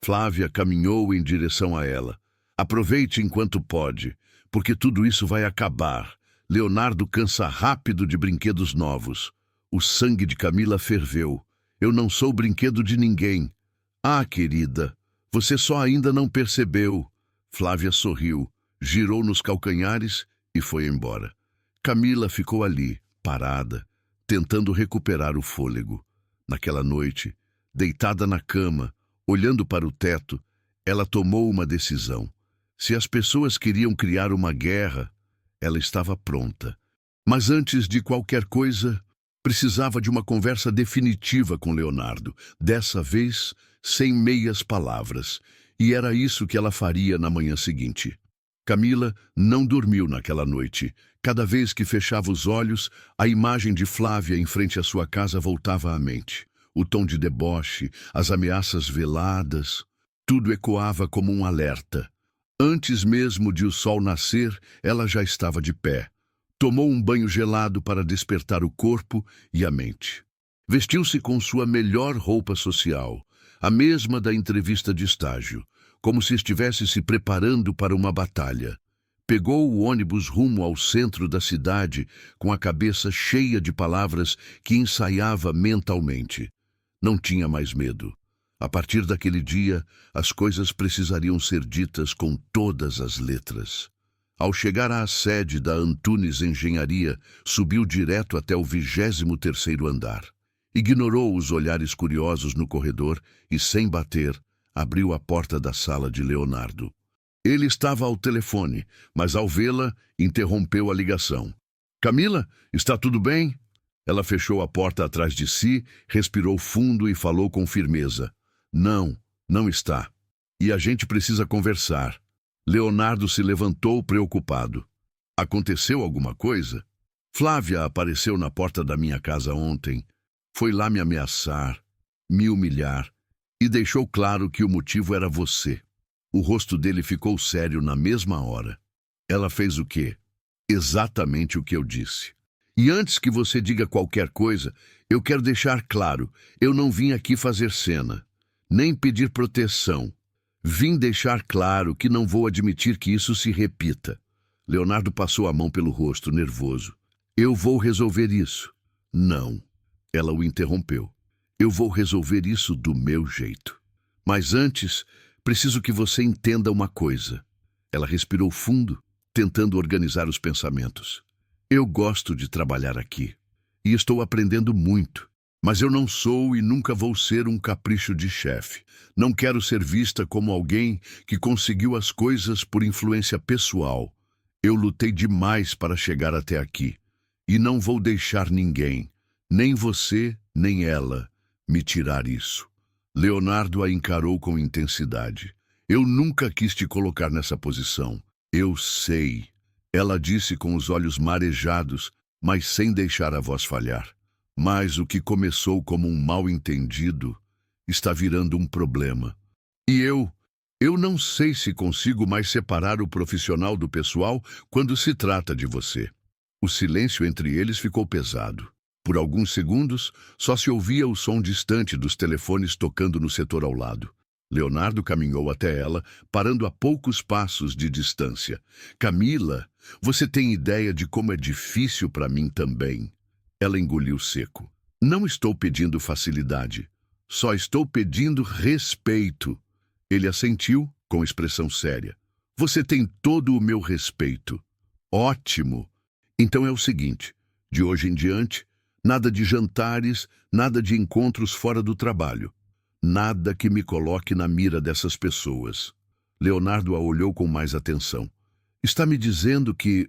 Flávia caminhou em direção a ela. Aproveite enquanto pode, porque tudo isso vai acabar. Leonardo cansa rápido de brinquedos novos. O sangue de Camila ferveu. Eu não sou brinquedo de ninguém. Ah, querida, você só ainda não percebeu. Flávia sorriu, girou nos calcanhares e foi embora. Camila ficou ali, parada, tentando recuperar o fôlego. Naquela noite, deitada na cama, olhando para o teto, ela tomou uma decisão. Se as pessoas queriam criar uma guerra, ela estava pronta. Mas antes de qualquer coisa, precisava de uma conversa definitiva com Leonardo, dessa vez sem meias palavras. E era isso que ela faria na manhã seguinte. Camila não dormiu naquela noite. Cada vez que fechava os olhos, a imagem de Flávia em frente à sua casa voltava à mente. O tom de deboche, as ameaças veladas, tudo ecoava como um alerta. Antes mesmo de o sol nascer, ela já estava de pé. Tomou um banho gelado para despertar o corpo e a mente. Vestiu-se com sua melhor roupa social, a mesma da entrevista de estágio, como se estivesse se preparando para uma batalha. Pegou o ônibus rumo ao centro da cidade, com a cabeça cheia de palavras que ensaiava mentalmente. Não tinha mais medo. A partir daquele dia, as coisas precisariam ser ditas com todas as letras. Ao chegar à sede da Antunes Engenharia, subiu direto até o 23º andar. Ignorou os olhares curiosos no corredor e, sem bater, abriu a porta da sala de Leonardo. Ele estava ao telefone, mas ao vê-la, interrompeu a ligação. Camila, está tudo bem? Ela fechou a porta atrás de si, respirou fundo e falou com firmeza. Não, não está. E a gente precisa conversar. Leonardo se levantou preocupado. Aconteceu alguma coisa? Flávia apareceu na porta da minha casa ontem. Foi lá me ameaçar, me humilhar e deixou claro que o motivo era você. O rosto dele ficou sério na mesma hora. Ela fez o quê? Exatamente o que eu disse. E antes que você diga qualquer coisa, eu quero deixar claro, eu não vim aqui fazer cena, nem pedir proteção. Vim deixar claro que não vou admitir que isso se repita. Leonardo passou a mão pelo rosto, nervoso. Eu vou resolver isso. Não. Ela o interrompeu. Eu vou resolver isso do meu jeito. Mas antes, preciso que você entenda uma coisa. Ela respirou fundo, tentando organizar os pensamentos. Eu gosto de trabalhar aqui. E estou aprendendo muito. Mas eu não sou e nunca vou ser um capricho de chefe. Não quero ser vista como alguém que conseguiu as coisas por influência pessoal. Eu lutei demais para chegar até aqui. E não vou deixar ninguém, nem você, nem ela, me tirar isso. Leonardo a encarou com intensidade. Eu nunca quis te colocar nessa posição. Eu sei. Ela disse com os olhos marejados, mas sem deixar a voz falhar. Mas o que começou como um mal-entendido está virando um problema. E eu Eu não sei se consigo mais separar o profissional do pessoal quando se trata de você. O silêncio entre eles ficou pesado. Por alguns segundos, só se ouvia o som distante dos telefones tocando no setor ao lado. Leonardo caminhou até ela, parando a poucos passos de distância. Camila, você tem ideia de como é difícil para mim também? Ela engoliu seco. Não estou pedindo facilidade. Só estou pedindo respeito. Ele assentiu com expressão séria. Você tem todo o meu respeito. Ótimo. Então é o seguinte, de hoje em diante, nada de jantares, nada de encontros fora do trabalho. Nada que me coloque na mira dessas pessoas. Leonardo a olhou com mais atenção. Está me dizendo que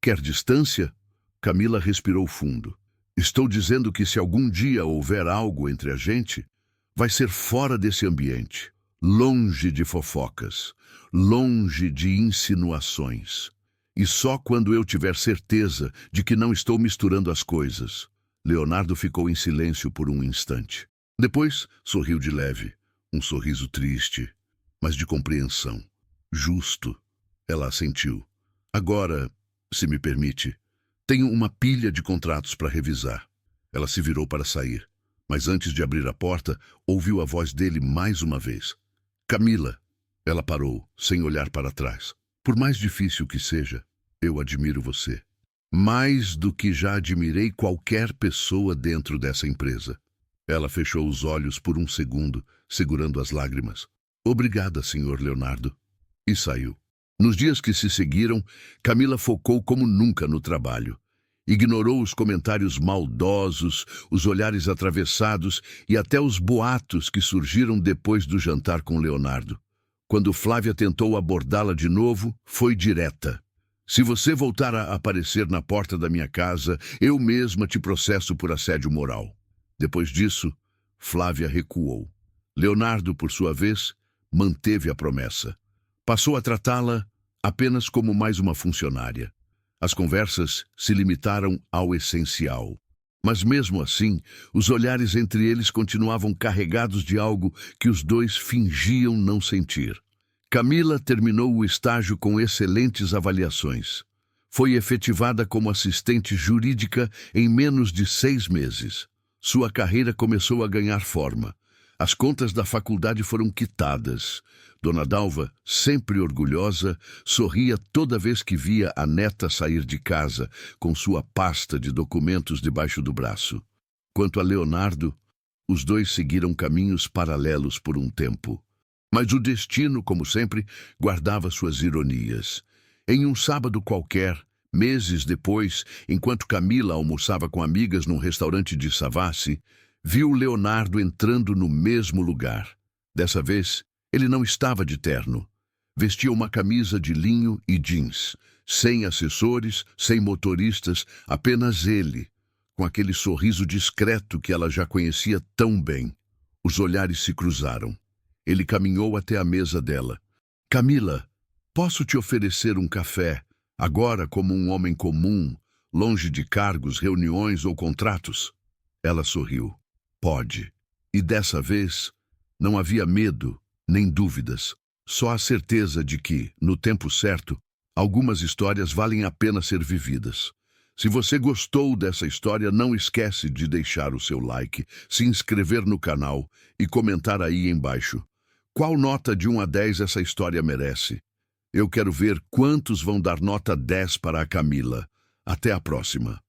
quer distância? Camila respirou fundo. Estou dizendo que se algum dia houver algo entre a gente, vai ser fora desse ambiente. Longe de fofocas, longe de insinuações. E só quando eu tiver certeza de que não estou misturando as coisas. Leonardo ficou em silêncio por um instante. Depois, sorriu de leve, um sorriso triste, mas de compreensão. Justo. Ela assentiu. Agora, se me permite, tenho uma pilha de contratos para revisar. Ela se virou para sair, mas antes de abrir a porta, ouviu a voz dele mais uma vez. Camila. Ela parou, sem olhar para trás. Por mais difícil que seja, eu admiro você. Mais do que já admirei qualquer pessoa dentro dessa empresa. Ela fechou os olhos por um segundo, segurando as lágrimas. Obrigada, Sr. Leonardo. E saiu. Nos dias que se seguiram, Camila focou como nunca no trabalho. Ignorou os comentários maldosos, os olhares atravessados e até os boatos que surgiram depois do jantar com Leonardo. Quando Flávia tentou abordá-la de novo, foi direta. Se você voltar a aparecer na porta da minha casa, eu mesma te processo por assédio moral. Depois disso, Flávia recuou. Leonardo, por sua vez, manteve a promessa. Passou a tratá-la apenas como mais uma funcionária. As conversas se limitaram ao essencial. Mas mesmo assim, os olhares entre eles continuavam carregados de algo que os dois fingiam não sentir. Camila terminou o estágio com excelentes avaliações. Foi efetivada como assistente jurídica em menos de 6 meses. Sua carreira começou a ganhar forma. As contas da faculdade foram quitadas. Dona Dalva, sempre orgulhosa, sorria toda vez que via a neta sair de casa com sua pasta de documentos debaixo do braço. Quanto a Leonardo, os dois seguiram caminhos paralelos por um tempo. Mas o destino, como sempre, guardava suas ironias. Em um sábado qualquer, meses depois, enquanto Camila almoçava com amigas num restaurante de Savassi, viu Leonardo entrando no mesmo lugar. Dessa vez, ele não estava de terno. Vestia uma camisa de linho e jeans, sem assessores, sem motoristas, apenas ele, com aquele sorriso discreto que ela já conhecia tão bem. Os olhares se cruzaram. Ele caminhou até a mesa dela. Camila, posso te oferecer um café, agora como um homem comum, longe de cargos, reuniões ou contratos? Ela sorriu. Pode. E dessa vez, não havia medo, nem dúvidas. Só a certeza de que, no tempo certo, algumas histórias valem a pena ser vividas. Se você gostou dessa história, não esquece de deixar o seu like, se inscrever no canal e comentar aí embaixo. Qual nota de 1 a 10 essa história merece? Eu quero ver quantos vão dar nota 10 para a Camila. Até a próxima.